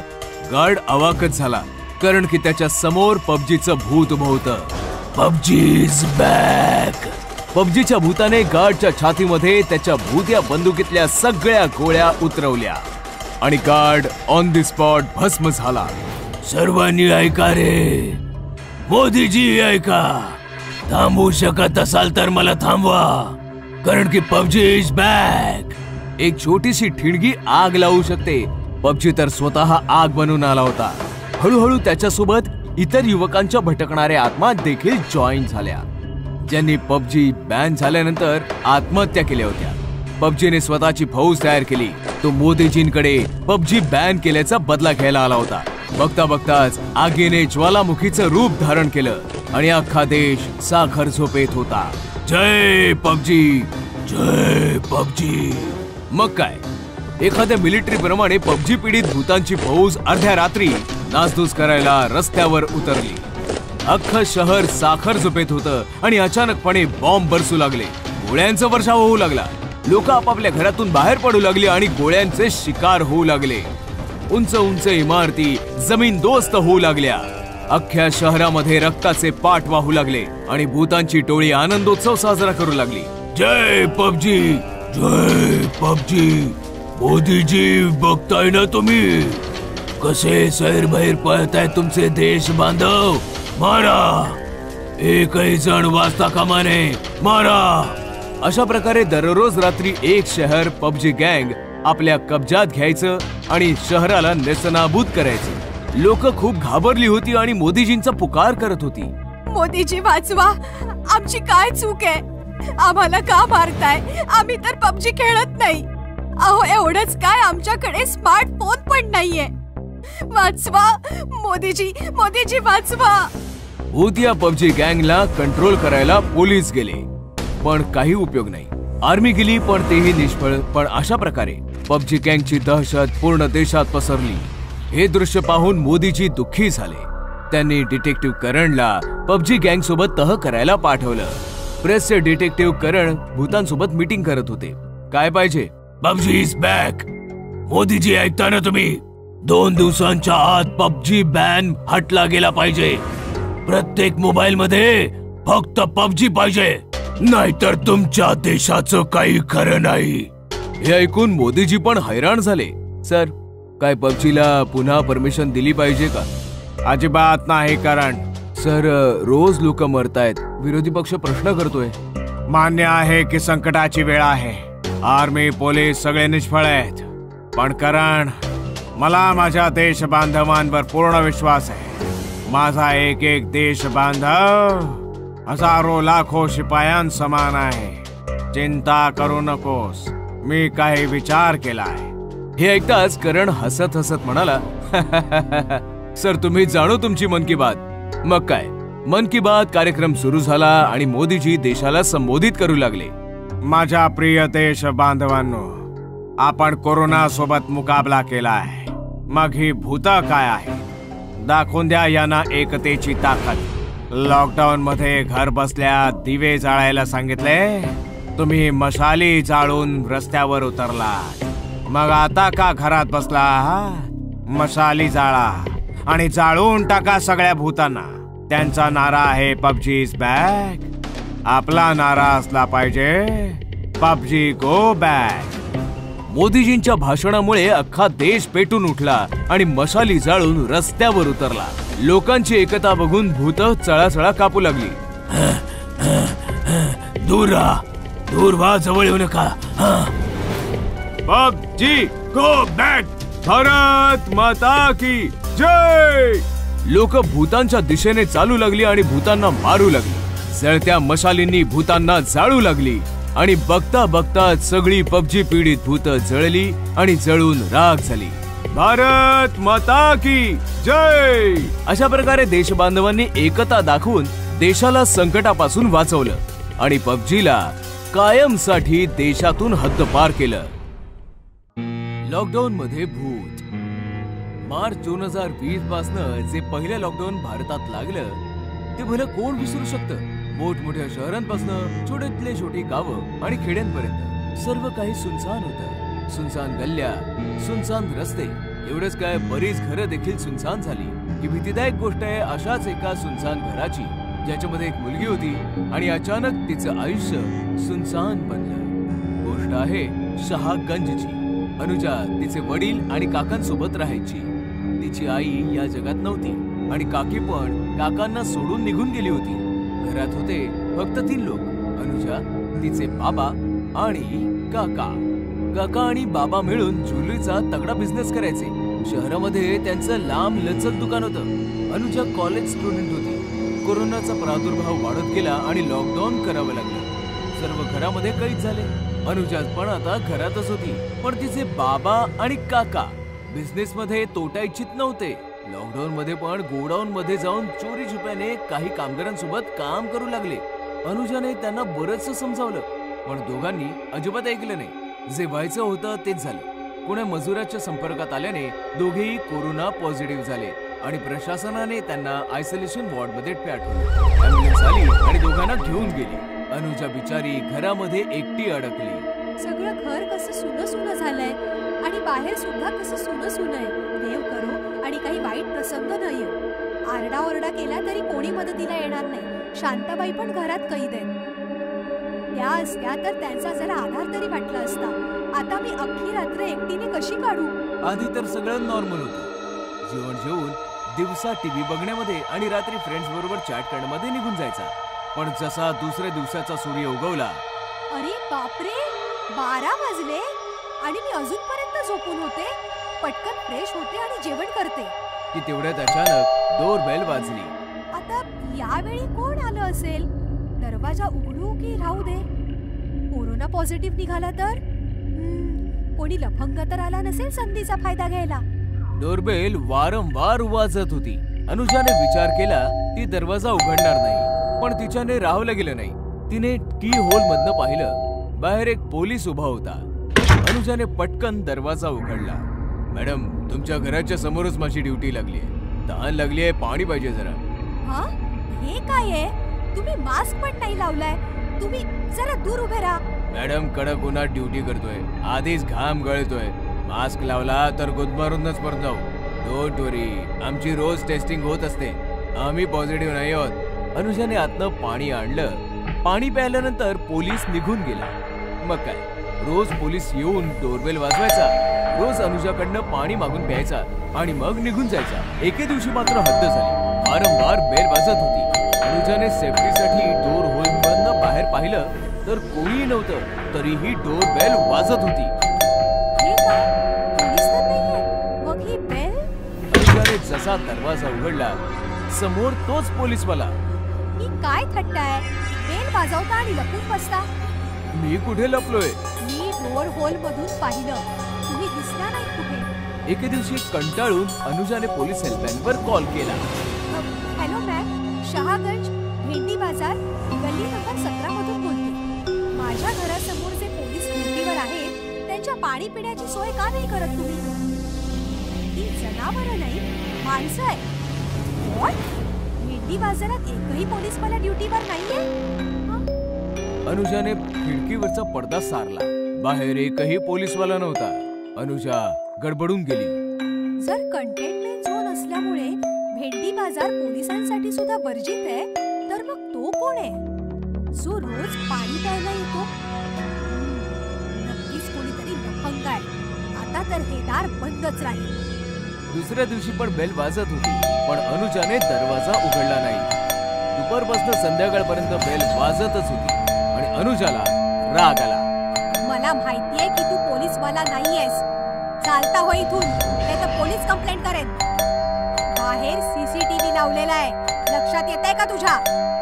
गार्ड अवाकच झाला, कारण की त्याच्या समोर पबजीचं भूत उभं होतं. PUBG is back. पबजीच्या भूताने गार्डच्या छातीमध्ये त्याच्या भूत्या बंदुकीतल्या सगळ्या गोळ्या उतरवल्या आणि गार्ड ऑन द स्पॉट भस्म झाला. सर्वांनी ऐका रे, मोदीजी ऐका. थांबवू शकत असाल तर मला थांबवा, कारण की पबजी इज बॅक. एक छोटीशी ठिणगी आग लावू शकते. पबजी तर स्वतः आग बनून आला होता. हळूहळू त्याच्यासोबत इतर युवकांच्या भटकणाऱ्या आत्मा देखील जॉईन झाल्या, ज्यांनी पबजी बॅन झाल्यानंतर आत्महत्या केल्या होत्या. पबजीने स्वतःची फौज तयार केली. तो मोदीजींकडे पबजी बॅन केल्याचा बदला घ्यायला आला होता. बघता बघताच आगीने ज्वालामुखीचं रूप धारण केलं आणि अख्खा देश साखर झोपेत होता. जय पबजी, जय पबजी. मग काय, एखाद्या मिलिटरी प्रमाणे पबजी पीडित भूतांची फौज अर्ध्या रात्री नासधूस करायला रस्त्यावर उतरली. अख्खं शहर साखर झोपेत होतं आणि अचानकपणे बॉम्ब बरसू लागले. गोळ्यांचा वर्षाव होऊ लागला. लोक आपापल्या घरातून बाहेर पडू लागली आणि गोळ्यांचे शिकार होऊ लागले. उंच उंच इमारती जमीनदोस्त होऊ लागल्या. अख्ख्या शहरामध्ये रक्ताचे पाठ वाहू लागले आणि भूतांची टोळी आनंदोत्सव साजरा करू लागली. जय पबजी, जय पबजी. मोदीजी बघताय ना तुम्ही, कसे सैरभैर पळताय तुमचे देश बांधव. मारा, एकही जण वाचता कामा नये, मारा. अशा प्रकारे दररोज रात्री एक शहर पबजी गँग आपल्या कब्जात घ्यायचं आणि शहराला नेस्तनाबूत करायचं. लोक खूप घाबरली होती आणि मोदीजींचा पुकार करत होती.
मोदीजी वाचवा, आमची काय चूक आहे? आम्हाला का मारताय? आम्ही तर पबजी खेळत नाही. अहो एवढंच काय, आमच्याकडे स्मार्टफोन पण नाहीये. वाचवा मोदीजी, मोदीजी वाचवा.
भूतिया पबजी गँगला कंट्रोल करायला पोलीस गेले, पण काही उपयोग नाही. आर्मी गेली पण तेही निष्फळ. पण अशा प्रकारे पबजी गँगची दहशत पूर्ण देशात पसरली. हे दृश्य पाहून मोदीजी दुःखी झाले. त्यांनी डिटेक्टिव्ह करणला पबजी गँग सोबत तह करायला पाठवलं. प्रेसचे डिटेक्टिव्ह करण भूतांसोबत मीटिंग करत होते. काय पाहिजे? PUBG is back. मोदीजी ऐकता ना तुम्ही? 2 दिवसांच्या आत पबजी बॅन हटला गेला पाहिजे. प्रत्येक मोबाईल मध्ये फक्त पबजी पाहिजे, नाहीतर तुमच्या देशाचं काही खरं नाही. हे ऐकून मोदीजी पण हैराण झाले. सर, काय पबजीला पुन्हा परमिशन दिली पाहिजे का?
अजिबात नाही करण.
सर, रोज लोक मरतायत. विरोधी पक्ष प्रश्न करतोय.
मान्य आहे की संकटाची वेळ आहे. आर्मी, पोलीस सगळे निष्फळ आहेत. पण करण, मला माझ्या देश बांधवांवर पूर्ण विश्वास आहे. माझा एक एक देश बांधव हजारो लाखो शिपायांसमान आहे. चिंता करू नकोस, मी काही विचार केलाय.
हे ऐकताच करण हसत हसत म्हणाला, सर, तुम्ही जाणो तुमची मन की बात. मग काय, मन की बात कार्यक्रम सुरू झाला आणि मोदीजी देशाला संबोधित करू लागले.
माझ्या प्रिय देश बांधवांनो, आपण कोरोना सोबत मुकाबला केलाय. मग ही भूत काय आहे? दाखवून द्या यांना एकतेची ताकद. लॉकडाऊन मध्ये घर बसल्या दिवे जाळायला सांगितले, तुम्ही मशाली जाळून रस्त्यावर उतरलात. मग आता का घरात बसला आहात? मशाली जाळा आणि जाळून टाका सगळ्या भूतांना. त्यांचा नारा आहे पबजी इज बॅक. आपला नारा असला पाहिजे पबजी गो बॅक.
मोदीजींच्या भाषणामुळे अख्खा देश पेटून उठला आणि मशाली जाळून रस्त्यावर उतरला. लोकांची एकता बघून भूत चळाचळा कापू लागली. दूर राहा, दूर व्हा, जवळ येऊ नका.
PUBG go back. भारत माता की जय.
लोक भूतांच्या दिशेने चालू लागली आणि भूतांना मारू लागली. जळत्या मशालींनी भूतांना जाळू लागली आणि बघता बघता सगळी पबजी पीडित भूत जळली आणि जळून राख झाली.
भारत माता की जय.
अशा प्रकारे देशबांधवांनी एकता दाखवून देशाला संकटापासून वाचवलं आणि पबजीला कायमसाठी देशातून हद्दपार केलं. लॉकडाऊन मध्ये भूत. मार्च 2020 पासनं जे पहिलं लॉकडाऊन भारतात लागलं ते भलं कोण विसरू शकतं. मोठमोठ्या शहरांपासून छोट्यातले छोटी गावं आणि खेड्यांपर्यंत सर्व काही सुनसान होतं. सुनसान गल्ल्या, सुनसान रस्ते, एवढंच काय बरीच घरं देखील सुनसान झाली. ही भीतीदायक गोष्ट आहे अशाच एका सुनसान घराची, ज्याच्यामध्ये एक मुलगी होती आणि अचानक तिचं आयुष्य सुनसान बनलं. गोष्ट आहे शहागंजची. अनुजा तिचे वडील आणि काकांसोबत राहायची. तिची आई या जगात नव्हती आणि काकी पण काकांना सोडून निघून गेली होती. घरात होते फक्त 3 लोक, अनुजा, तिचे बाबा आणि काका. काका आणि बाबा मिळून ज्वेलरीचा तगडा बिझनेस करायचे. शहरामध्ये त्यांचं लांब लचक दुकान होतं. अनुजा कॉलेज स्टुडंट होती. कोरोनाचा प्रादुर्भाव वाढत गेला आणि लॉकडाऊन करावं लागलं. सर्व घरामध्ये कैद झाले. अनुजा पण आता घरातच होती, पण तिचे बाबा आणि काका बिझनेस मध्ये तोटा इच्छित नव्हते. लॉकडाऊन मध्ये पण गोडाऊन मध्ये जाऊन चोरी छुप्याने काही कामगारांसोबत काम करू लागले. अनुजाने त्यांना बरंच समजावलं, पण दोघांनी अजिबात ऐकलं नाही. जे व्हायचं होतं तेच झालं. कोण्या मजुराच्या संपर्कात आल्याने दोघेही कोरोना पॉझिटिव्ह झाले आणि प्रशासनाने त्यांना आयसोलेशन वॉर्ड मध्ये पाठवलं. ॲम्ब्युलन्स आली आणि दोघांना घेऊन गेली. अनुजा बिचारी घरामध्ये एकटी अडकली.
सगळं घर कसं सुनं सुनं झालंय आणि बाहेर सुद्धा कसं सुनं सुनं आहे. देव करो आणि काही वाईट प्रसंग न येऊ. आरडाओरडा केला तरी कोणी मदतीला येणार नाही. शांताबाई पण घरात कैद आहेत. त्या असत्या तर त्यांचा जरा आधार तरी वाटला असता. आता मी अख्खी रात्र एकटीने कशी काढू?
आधी तर सगळं नॉर्मल होतं. जेवण जेवून दिवसा टीव्ही बघण्यामध्ये आणि रात्री फ्रेंड्स बरोबर चॅट करण्यामध्ये निघून जायचा. पण जसा दुसऱ्या दिवसाचा सूर्य उगवला,
अरे बापरे, 12 वाजले आणि मी अजूनपर्यंत झोपून होते. पटकन फ्रेश होते आणि जेवण करते
की तेवढ्यात अचानक डोरबेल वाजली.
आता यावेळी कोण आलं असेल? दरवाजा उघडू की राहू दे? कोरोना पॉझिटिव्ह निघाला तर? कोणी लफंग तर आला नसेल संधीचा फायदा घ्यायला.
डोरबेल वारंवार वाजत होती. अनुजाने विचार केला ती दरवाजा उघडणार नाही, पण तिच्याने राहवलं गेलं नाही. तिने की होल मधनं पाहिलं. बाहेर एक पोलीस उभा होता. अनुजाने पटकन दरवाजा उघडला. मॅडम, तुमच्या घराच्या समोरच माझी ड्युटी लागली आहे. तहान लागली आहे, पाणी पाहिजे जरा.
हा, हे काय आहे? तुम्ही मास्क पण नाही लावलाय. तुम्ही जरा दूर उभे राहा.
मॅडम कडक उन्हात ड्युटी करतोय, आधीच घाम गळतोय. मास्क लावला तर गुदमरूनच परत जाऊ. डोंट वरी, आमची रोज टेस्टिंग होत असते. आम्ही पॉझिटिव्ह नाही आहोत. अनुजाने आतनं पाणी आणलं. पाणी प्यायल्यानंतर पोलीस निघून गेला. मग काय, रोज पोलीस येऊन डोरबेल वाजवायचा, रोज अनुजाकडनं पाणी मागून प्यायचा आणि मग निघून जायचा. एके दिवशी मात्र हद्द झाली. वारंवार बेल वाजत होती. अनुजाने सेफ्टीसाठी डोर होलमधनं बाहेर पाहिलं तर कोणीही नव्हतं, तरीही डोर बेल वाजत होती. अनुजाने जसा दरवाजा उघडला, समोर तोच पोलीसवाला.
ही काय थट्टा आहे? बेल वाजवता आणि लपून बसता.
मी कुठे लपलोय?
मी डोर होल मधून पाहिलं, तुम्ही दिसला नाही कुठे.
एके दिवशी कंटाळून अनुजाने पोलीस हेल्पलाईनवर कॉल केला.
हॅलो मॅम, शहागंज भेंडी बाजार गल्ली नंबर 17 मधून बोलते. माझ्या घरासमोर जे पोलीस ड्युटीवर आहेत त्यांच्या पाणी पिण्याची सोय का नाही करत तुम्ही? ती जनावरं नाही, माणसं आहे. भेंडी बाजारात एकही पोलीस मला ड्युटीवर नाहीये.
अनुजाने खिडकीवरचा पडदा सारला. बाहेर एकही पोलीसवाला नव्हता. अनुजा गडबडून गेली.
जर कंटेनमेंट झोन असल्यामुळे भेंडी बाजार पोलिसांसाठी सुद्धा वर्जित आहे, तर मग तो कोण आहे जो रोज पाणी प्यायला येतो? नक्कीच कोणीतरी लफंग आहे. आता तर हे दार बंदच राहील.
दुसऱ्या दिवशी पण बेल वाजत होती, पण अनुजाने दरवाजा उघडला नाही. दुपारपासून संध्याकाळपर्यंत बेल वाजतच होती आणि अनुजाला राग आला.
मला माहितीये की तू पोलीसवाला नाहीयेस. चालता हो इथून, नाही तर पोलीस कंप्लेंट करेन. बाहेर सीसीटीव्ही लावलेला आहे, लक्षात येतंय का तुझ्या?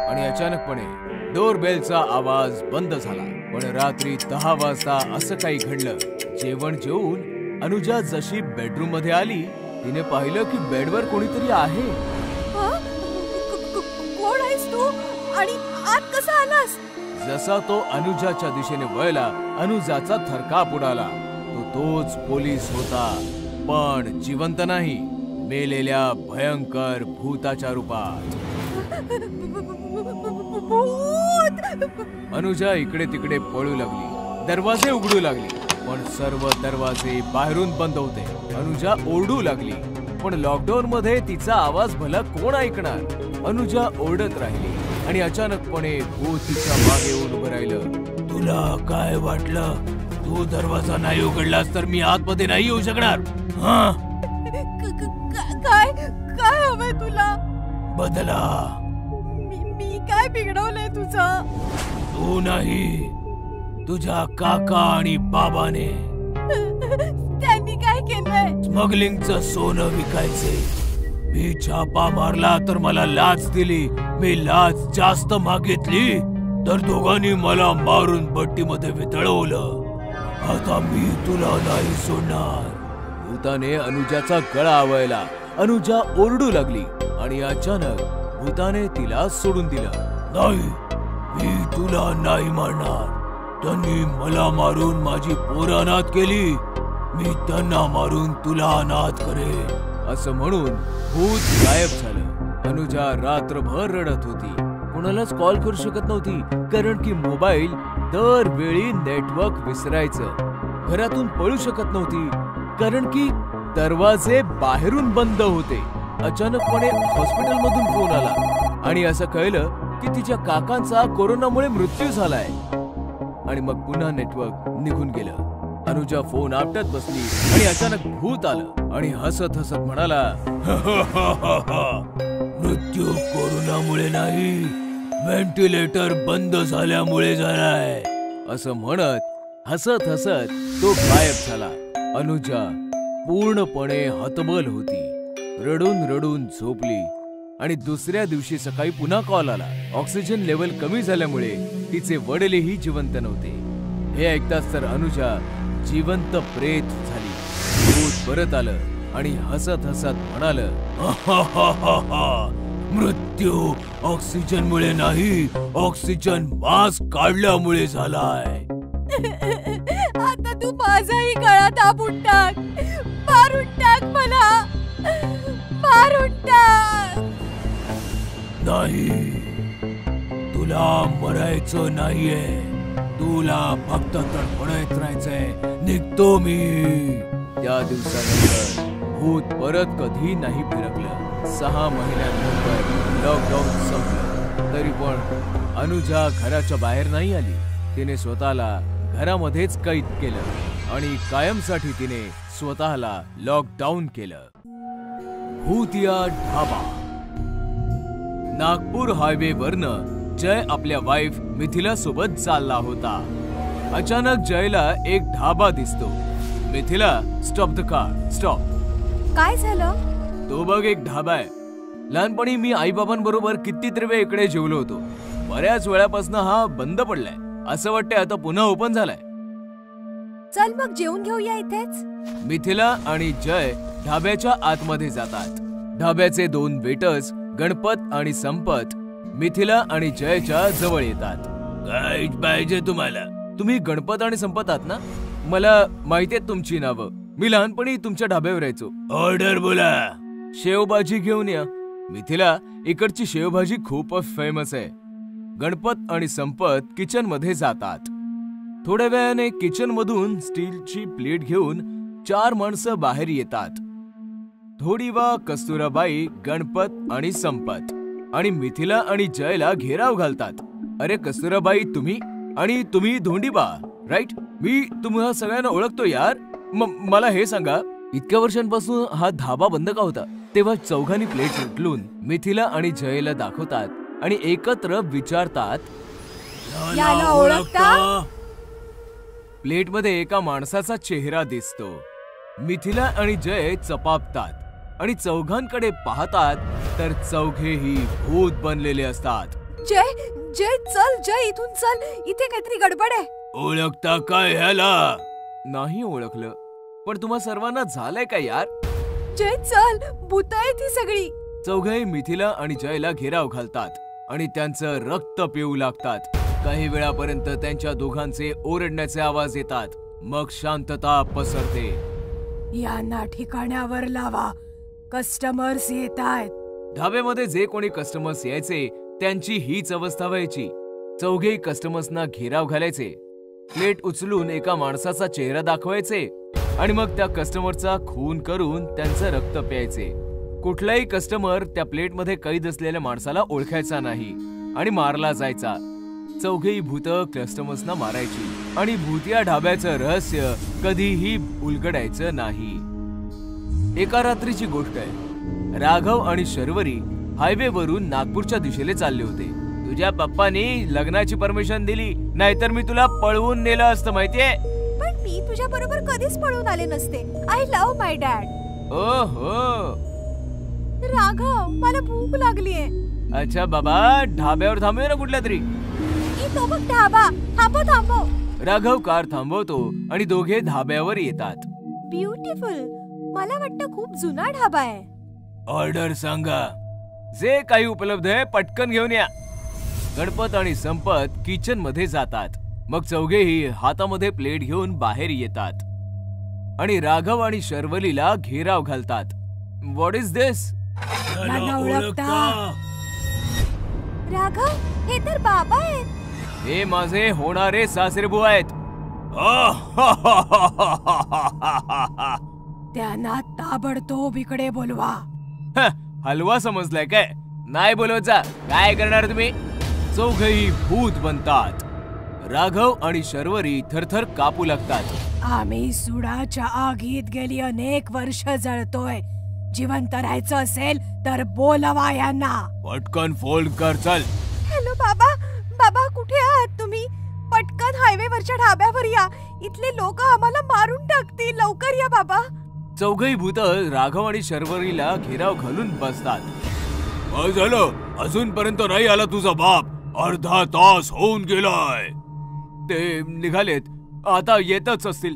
आणि अचानकपणे डोर बेलचा आवाज बंद झाला. पण रात्री 10 वाजता असं काही घडलं. जेवण जेवून अनुजा जशी बेडरूम मध्ये आली, तिने पाहिलं की बेडवर कोणीतरी आहे.
कोण आहेस तू आणि आत कसा आलास?
जसा तो अनुजाच्या दिशेने वळला, अनुजाचा थरकाप उडाला. तोच पोलीस होता, पण जिवंत नाही, मेलेल्या भयंकर भूताच्या रूपात. अनुजा इकडे तिकडे पळू लागली. दरवाजे उघडू लागली, पण सर्व दरवाजे बाहेरून बंद होते. अनुजा ओरडू लागली, पण लॉकडाऊन मध्ये तिचा आवाज भला कोण ऐकणार? अनुजा ओरडत राहिली आणि अचानकपणे भूत तिच्या मागे येऊन उभं राहिलं. तुला काय वाटलं? तू दरवाजा नाही उघडलास तर मी आतमध्ये नाही येऊ शकणार.
काय काय हवंय तुला?
बदला.
मी काय बिघडवलंय तुझं?
तू नाही, तुझ्या काका आणि बाबाने.
त्यांनी काय केलंय?
स्मगलिंगचं सोनं विकायचे. मी छापा मारला तर मला लाच दिली. मी लाच जास्त मागितली तर दोघांनी मला मारून भट्टीमध्ये वितळवलं. आता मी तुला नाही सोडणार. भूताने अनुजाचा गळा आवळला. अनुजा ओरडू लागली आणि अचानक भूताने तिला सोडून दिलं. नाही, मी तुला नाही मारणार. त्यांनी मला मारून माझी पोरं अनाथ केली. मी त्यांना मारून तुला अनाथ करेन. असं म्हणून भूत गायब झालं. अनुजा रात्रभर रडत होती. कोणालाच कॉल करू शकत नव्हती, कारण की मोबाईल दरवेळी नेटवर्क विसरायचं. घरातून पळू शकत नव्हती, कारण की दरवाजे बाहेरून बंद होते. अचानकपणे हॉस्पिटलमधून फोन आला आणि असं कळलं की तिच्या काकांचा कोरोनामुळे मृत्यू झालाय. आणि मग पुन्हा नेटवर्क निघून गेलं. अनुजा फोन आपटत बसली आणि अचानक भूत आलं आणि हसत हसत म्हणाला, मृत्यू कोरोनामुळे नाही, व्हेंटिलेटर बंद झाल्यामुळे झालाय. असं म्हणत हसत हसत तो गायब झाला. अनुजा पूर्णपणे हतबल होती. रडून रडून झोपली आणि दुसऱ्या दिवशी सकाळी पुन्हा कॉल आला. ऑक्सिजन लेवल कमी झाल्यामुळे तिचे वडीलही जिवंत नव्हते. हे ऐकताच तर अनुजा जिवंत प्रेत झाली. भूत परत आलं आणि हसत हसत म्हणालं, मृत्यू ऑक्सिजनमुळे नाही, ऑक्सिजन मास्क काढल्यामुळे झालाय.
आता तू माझाही गळा दाबून टाक, मारून टाक मला, मारून टाक.
नाही, तुला मरायचं नाहीये. तुला फक्त तडफडत राहायचंय, निघतो मी. त्या दिवसानंतर भूत परत कधी नाही फिरकलं. 6 महिन्यांनंतर लॉकडाऊन संपलं, तरी पण अनुजा घराच्या बाहेर नाही आली. तिने स्वतःला घरामध्येच कैद केलं आणि कायमसाठी तिने स्वतःला लॉकडाऊन केलं. भूतिया ढाबा. नागपूर हायवेवरनं जय आपल्या वाईफ मिथिला सोबत चालला होता. अचानक जयला एक ढाबा दिसतो. Mithila, stop the car, stop.
काय झालं?
तो बघ, एक ढाबा आहे. लहानपणी मी आईबाबांबरोबर कितीतरी वेळ इकडे जेवलो होतो. बऱ्याच वेळापासून हा बंद पडलाय. असं वाटतंय आता पुन्हा ओपन झालाय.
चल मग जेवून घेऊया इथेच.
मिथिला आणि जय ढाब्याच्या आतमध्ये जातात. ढाब्याचे 2 वेटर्स गणपत आणि संपत मिथिला आणि जयच्या जवळ येतात. काय पाहिजे तुम्हाला? तुम्ही गणपत आणि संपत आहात ना? मला माहिती आहे तुमची नावं. मी लहानपणी तुमच्या ढाब्यावर यायचो. ऑर्डर बोला. शेवभाजी घेऊन या. मिथिला, इकडची शेवभाजी खूप फेमस आहे. गणपत आणि संपत किचन मध्ये जातात. थोड्या वेळाने किचन मधून स्टीलची प्लेट घेऊन 4 माणसं बाहेर येतात. थोडी वा कस्तुराबाई, गणपत आणि संपत आणि मिथिला आणि जयला घेराव घालतात. अरे कस्तुराबाई, तुम्ही आणि तुम्ही धोंडीबा, राईट? मी तुम्हाला सगळ्यांना ओळखतो यार. मला हे सांगा, इतक्या वर्षांपासून हा धाबा बंद का होता? तेव्हा चौघांनी प्लेट उचलून मिथिला आणि जयला दाखवतात आणि एकत्र विचारतात,
याला ओळखता?
प्लेटमध्ये एका माणसाचा चेहरा दिसतो. मिथिला आणि जय चपापतात आणि चौघांकडे पाहतात तर चौघेही भूत बनलेले असतात.
जय, जय चल, जय इथून चल, इथे काहीतरी गडबड आहे.
ओळखता काय ह्याला? नाही ओळखलं, पण तुम्हा सर्वांना झालंय का यार?
जय चल, भूत आहे ती सगळी.
चौघे मिथिला आणि जयला घेराव घालतात आणि त्यांचं रक्त पिऊ लागतात. काही वेळापर्यंत त्यांच्या दोघांचे ओरडण्याचे आवाज येतात. मग शांतता पसरते.
यांना ठिकाणावर लावा, कस्टमर्स येत आहेत.
ढाब्यामध्ये जे कोणी कस्टमर्स यायचे त्यांची हीच अवस्था व्हायची. चौघेही कस्टमर्सना घेराव घालायचे. प्लेट उचलून एका माणसाचा चेहरा दाखवायचे आणि मग त्या कस्टमरचा खून करून त्यांचं रक्त प्यायचे. कुठलाही कस्टमर त्या प्लेटमध्ये कैद असलेल्या माणसाला ओळखायचा नाही आणि मारला जायचा. चौघेही भूत कस्टमर्सना मारायची आणि भूतिया ढाब्याचं रहस्य कधीही उलगडायचं नाही. एका रात्रीची गोष्ट आहे. राघव आणि शर्वरी हायवेवरून नागपूरच्या दिशेने चालले होते. तुझ्या पप्पानी लग्नाची परमिशन दिली, नाहीतर मी तुला पळवून नेलं असतं, माहितीये?
पण मी तुझ्या बरोबर कधीच पळून आले नसते. I love my dad.
ओहो
राघव, मला भूक लागलीये.
अच्छा बाबा, ढाब्यावर थांबूया ना कुठल्या तरी.
तो बघ ढाबा. थांबव.
राघव कार थांबवतो आणि दोघे धाब्यावर येतात.
ब्युटिफुल. मला वाटतं खूप जुना ढाबा आहे.
ऑर्डर सांगा. जे काही उपलब्ध आहे पटकन घेऊन या. गणपत आणि संपत किचन मध्ये जातात. मग चौघेही हातामध्ये प्लेट घेऊन बाहेर येतात आणि राघव आणि शर्वलीला घेराव घालतात. व्हॉट इज दिस?
राघव, हे तर बाबा आहेत.
हे माझे होणारे सासरेबुवा आहेत.
त्यांना ताबडतोब इकडे बोलवा.
हलवा समजलाय काय? नाही बोलवायचा. काय करणार तुम्ही? चौघही भूत बनतात. राघव आणि शर्वरी थरथर कापू लागतात.
आम्ही सुडाच्या आगीत गेली अनेक वर्ष जळतोय. जिवंत राहायचं असेल तर बोलवा यांना.
पटकन फोन कर. चल.
हॅलो बाबा. बाबा, कुठे आहात तुम्ही? पटकन हायवेवरच्या ढाब्यावर या. इथले लोक आम्हाला मारून टाकतील. लवकर या बाबा.
चौघही भूत राघव आणि शर्वरीला घेराव घालून बसतात. काय झालं? अजूनपर्यंत नाही आला तुझा बाप? अर्धा तास होऊन गेलाय. ते निघालेत, आता येतच असतील.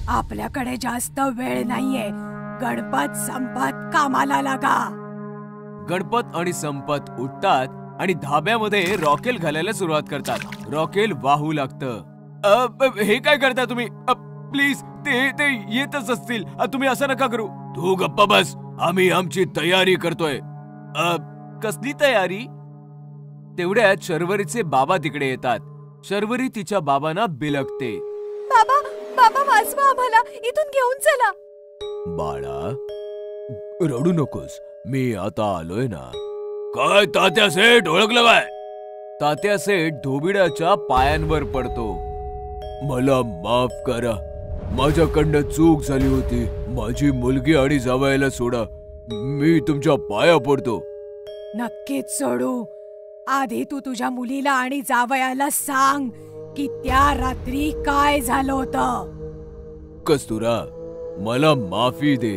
आपल्याकडे जास्त वेळ नाहीये. गणपत संपत कामाला लागा.
गणपत आणि संपत उठतात आणि धाब्यामध्ये रॉकेल घालायला सुरुवात करतात. रॉकेल वाहू लागतं. हे काय करता तुम्ही? प्लीज, ते येतच असतील. तुम्ही असं नका करू. तू गप्पा बस. आम्ही आमची तयारी करतोय. कसली तयारी? तेवढ्यात शर्वरीचे बाबा तिकडे येतात. शर्वरी तिच्या बाबांना बिलगते.
बाबा बाबा वाचवा आम्हाला, इथून घेऊन चला.
बाळा रडू नकोस, मी आता आलोय ना. काय तात्या सेठ, ओळखलं काय? तात्या सेठ धोबिडाच्या पायांवर पडतो. मला माफ करा, माझ्याकडनं चूक झाली होती. माझी मुलगी आणि जावयाला सोडा, मी तुमच्या पाया पडतो.
नक्कीच सोडू. आधी तू तुझ्या मुलीला आणि जावयाला सांग की त्या रात्री काय झालं होतं.
कस्तुरा, मला माफी दे,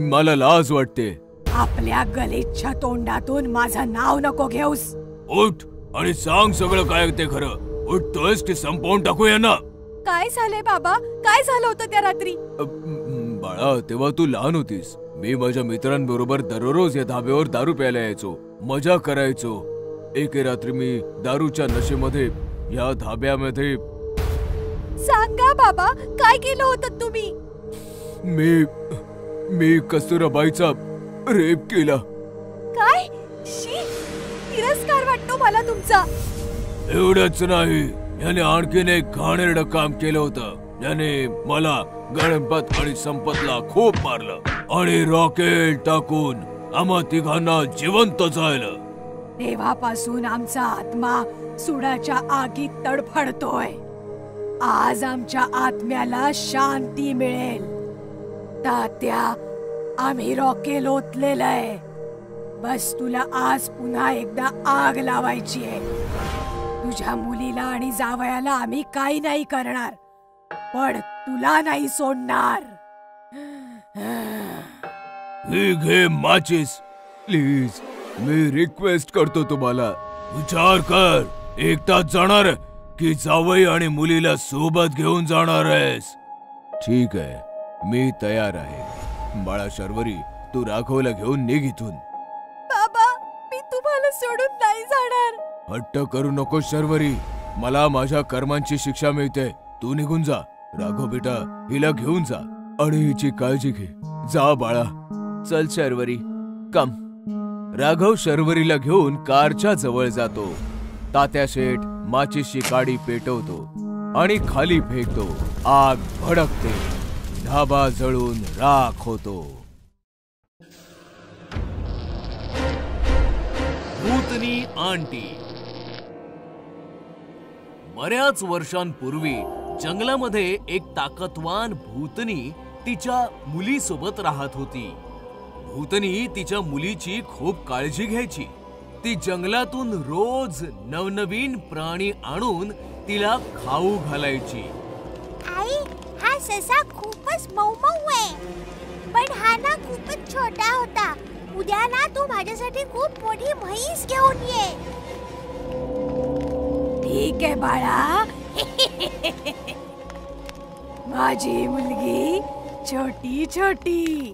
मला लाज वाटते.
आपल्या गलिच्छ तोंडातून माझं नाव नको घेऊस.
उठ आणि सांग सगळं काय ते खरं. उठतोयस की संपवून टाकूया ना.
काय झालंय बाबा, काय झालं होतं त्या रात्री?
बाळा, तेव्हा तू लहान होतीस. मी माझ्या मित्रांबरोबर दररोज या धाब्यावर दारू प्यायला यायचो, मजा करायचो. एके रात्री मी दारूच्या नशेमध्ये या धाब्यामध्ये.
सांगा बाबा, काय केलं होतं तुम्ही?
मी कस्तुराबाईचा रेप केला.
काय? शी, तिरस्कार वाटतो मला तुमचा.
एवढंच नाही, याने आणखीन एक घाणेरडं काम केलं होतं. याने मला, गणपत आणि संपतला खूप मारलं आणि रॉकेट टाकून आम्हा तिघांना जिवंत जाळलं.
तेव्हापासून आमचा आत्मा सुडाच्या आगीत तडफडतोय. आज आमच्या आत्म्याला शांती मिळेल. तात्या, आम्ही रॉकेल ओतलेलंय. बस तुला आज पुन्हा एकदा आग लावायची आहे. तुझ्या मुलीला आणि जावयाला आम्ही काही नाही करणार, पण तुला नाही सोडणार.
ही घे माचीस, प्लीज. मी रिक्वेस्ट करतो तुम्हाला. विचार कर, एकटाच जाणार की जावई आणि मुलीला सोबत घेऊन जाणार आहेस? ठीक आहे, मी तयार आहे. बाळा शर्वरी, तू राघवला घेऊन निघ इथून.
बाबा, मी तुम्हाला सोडून नाही जाणार.
हट्ट करू नको शर्वरी, मला माझ्या कर्मांची शिक्षा मिळते. तू निघून जा. राघव बेटा, हिला घेऊन जा आणि हिची काळजी घे. जा बाळा. चल शर्वरी, कम. राघव शर्वरीला घेऊन कारच्या जवळ जातो. तात्या शेठ माचीशी काडी पेटवतो आणि खाली फेकतो. आग भडकते, धाबा जळून राख होतो. भूतनी आंटी. बऱ्याच वर्षांपूर्वी जंगलामध्ये एक ताकदवान भूतनी तिच्या मुलीसोबत राहत होती. भूतनी तिच्या मुलीची खूप काळजी घ्यायची. ती जंगलातून रोज नवनवीन प्राणी आणून तिला खाऊ घालायची.
आई, हा ससा खूपच मऊ आहे, पण हा ना खूपच छोटा होता. उद्या ना तू माझ्यासाठी खूप मोठी म्हैस घेऊन ये.
ठीक आहे बाळा. माझी मुलगी छोटी छोटी,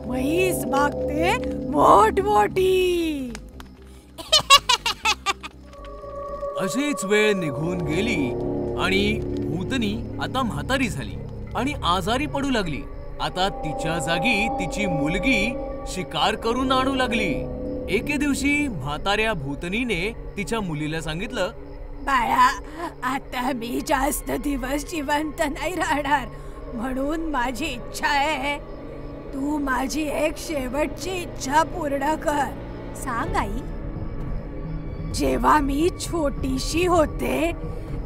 म्हैस मागते मोठ मोठी.
अशीच वेळ निघून गेली आणि भूतनी आता म्हातारी झाली आणि आजारी पडू लागली. आता तिच्या जागी तिची मुलगी शिकार करून आणू लागली. एके दिवशी म्हाताऱ्या भूतनीने तिच्या मुलीला सांगितलं,
बाळा, आता मी जास्त दिवस जिवंत नाही राहणार, म्हणून माझी इच्छा आहे तू माझी एक शेवटची इच्छा पूर्ण कर. सांग आई. जेव्हा मी छोटीशी होते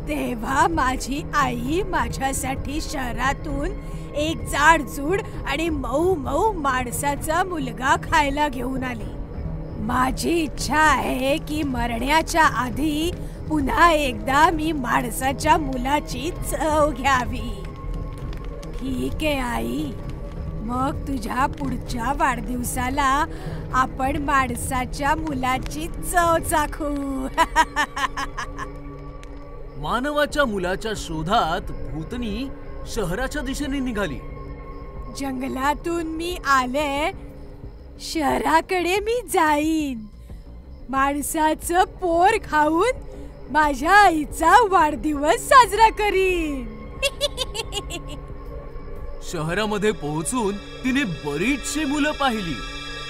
तेव्हा माझी आई माझ्यासाठी शहरातून एक जाडजूड आणि मऊ मऊ माणसाचा मुलगा खायला घेऊन आली. माझी इच्छा आहे की मरण्याच्या आधी पुन्हा एकदा मी माणसाच्या मुलाची चव घ्यावी. ठीक आहे आई, मग तुझ्या पुढच्या वाढदिवसाला आपण माणसाच्या मुलाची चव चाखू.
मानवाच्या मुलाच्या शोधात भूतनी शहराच्या दिशेने निघाली.
जंगलातून मी आले, शहराकडे मी जाईन. माणसाचं पोर खाऊन माझ्या आईचा वाढदिवस साजरा करीन.
शहरामध्ये पोहोचून तिने बरीचशी मुलं पाहिली,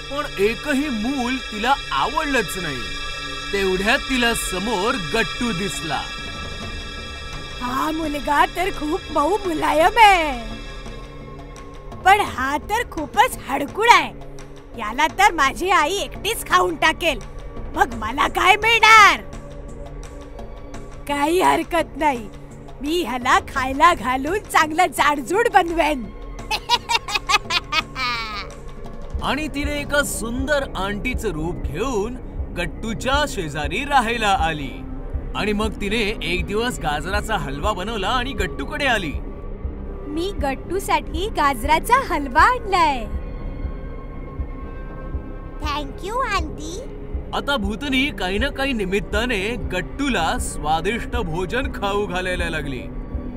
पण एकही मूल तिला आवडलंच नाही. तेवढ्यात तिला समोर गट्टू दिसला.
हा मुलगा तर खूप मऊ मुलायम आहे, पण हा तर खूपच हडकुळ आहे. याला तर माझी आई एकटीच खाऊन टाकेल. मग मला काय मिळणार? काही हरकत नाही, मी ह्याला खायला घालून चांगलं जाडजूड बनवेन.
आणि तिने एका सुंदर आंटीचं रूप घेऊन गट्टूच्या शेजारी राहायला आली. आणि मग तिने एक दिवस गाजराचा हलवा बनवला आणि गट्टूकडे आली.
मी गट्टूसाठी गाजराचा हलवा आणलाय.
Thank you aunty.
आता भूतनी काही ना काही निमित्ताने गट्टूला स्वादिष्ट भोजन खाऊ घालायला लागली.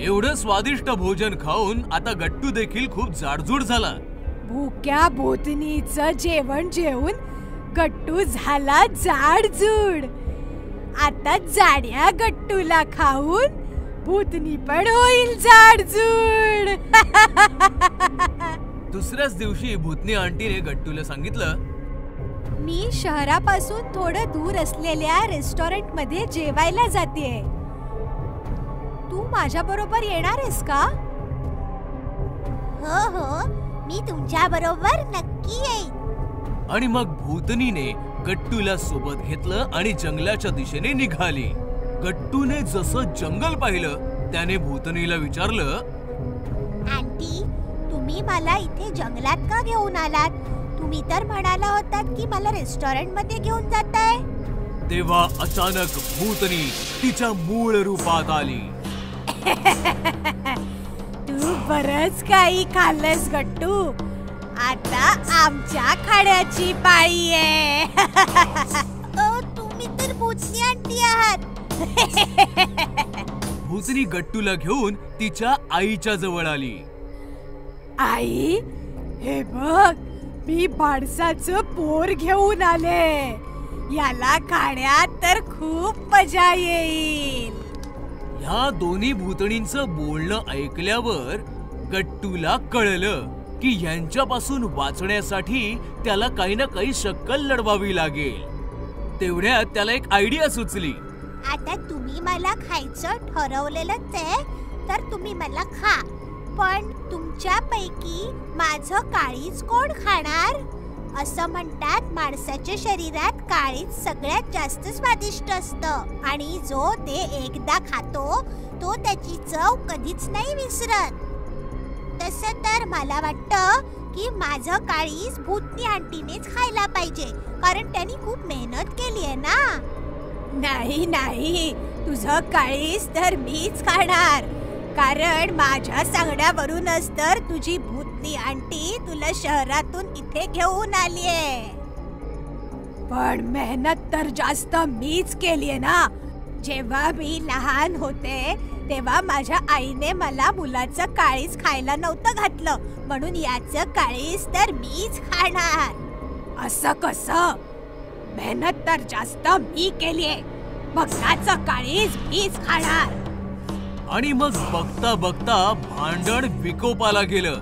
एवढं स्वादिष्ट भोजन खाऊन आता गट्टू देखील खूप जाडजूड झाला.
भुक्या भूतनीचं जेवण जेवून गट्टू झाला जाडजूड. आता जाड्या गट्टूला खाऊन भूतनी पण होईल जाडजूड.
दुसऱ्याच दिवशी भूतनी आंटीने गट्टूला सांगितलं,
मी शहरापासून थोडं दूर असलेल्या रेस्टॉरंट मध्ये जेवायला जातेय. तू माझ्या बरोबर येणार आहेस का?
हो हो, मी तुमच्या बरोबर नक्की येईन.
आणि मग भूतनीने गट्टूला सोबत घेतलं आणि जंगलाच्या दिशेने निघाली. गट्टूने जसं जंगल पाहिलं त्याने भूतनीला विचारलं,
आंटी, तुम्ही मला इथे जंगलात का घेऊन आलात? तुम्ही तर म्हणाला होतात की मला रेस्टॉरंट मध्ये घेऊन जाताय.
तेव्हा अचानक भूतनी तिच्या मूळ रूपात आली.
तू बरंच काही खाल्लंस गट्टू. आता आमच्या खाण्याची पाळी आहे.
तुम्ही तर भूतनी आंटी आहात.
भूतनी गट्टूला घेऊन तिच्या आईच्या जवळ आली.
आई, हे बघ, मी माणसाचं पोर घेऊन आले. याला खाण्यात तर खूप मजा येईल.
ह्या दोन्ही भूतणींचं बोलणं ऐकल्यावर गट्टूला कळलं की यांच्यापासून वाचण्यासाठी त्याला काही ना काही शक्कल लढवावी लागेल. तेवढ्यात त्याला एक आयडिया सुचली.
आता तुम्ही मला खायचं ठरवलेलंच आहे, तर तुम्ही मला खा. पण तुमच्यापैकी माझं काळीज कोण खाणार? असं म्हणतात माणसाच्या शरीरात काळीज सगळ्यात जास्त स्वादिष्ट असतं आणि जो ते एकदा खातो तो त्याची चव कधीच नाही विसरत. तसं तर मला वाटतं की माझं काळीज भूतनी आंटीनेच खायला पाहिजे, कारण त्यांनी खूप मेहनत केली आहे ना.
नाही नाही, तुझं काळीज तर मीच खाणार, कारण माझ्या सांगण्यावरूनच तर तुझी भूतनी आंटी तुला शहरातून इथे घेऊन आलीये. पण मेहनत तर जास्त मीच केलीये ना. जेव्हा मी लहान होते तेव्हा माझ्या आईने मला मुलाचं काळीज खायला नव्हतं घातलं, म्हणून याचं काळीज तर मीच खाणार. असं कसं? मेहनत तर जास्त मी केलीये, मग याचं काळीज मीच खाणार.
आणि मग बघता बघता भांडण विकोपाला गेलं.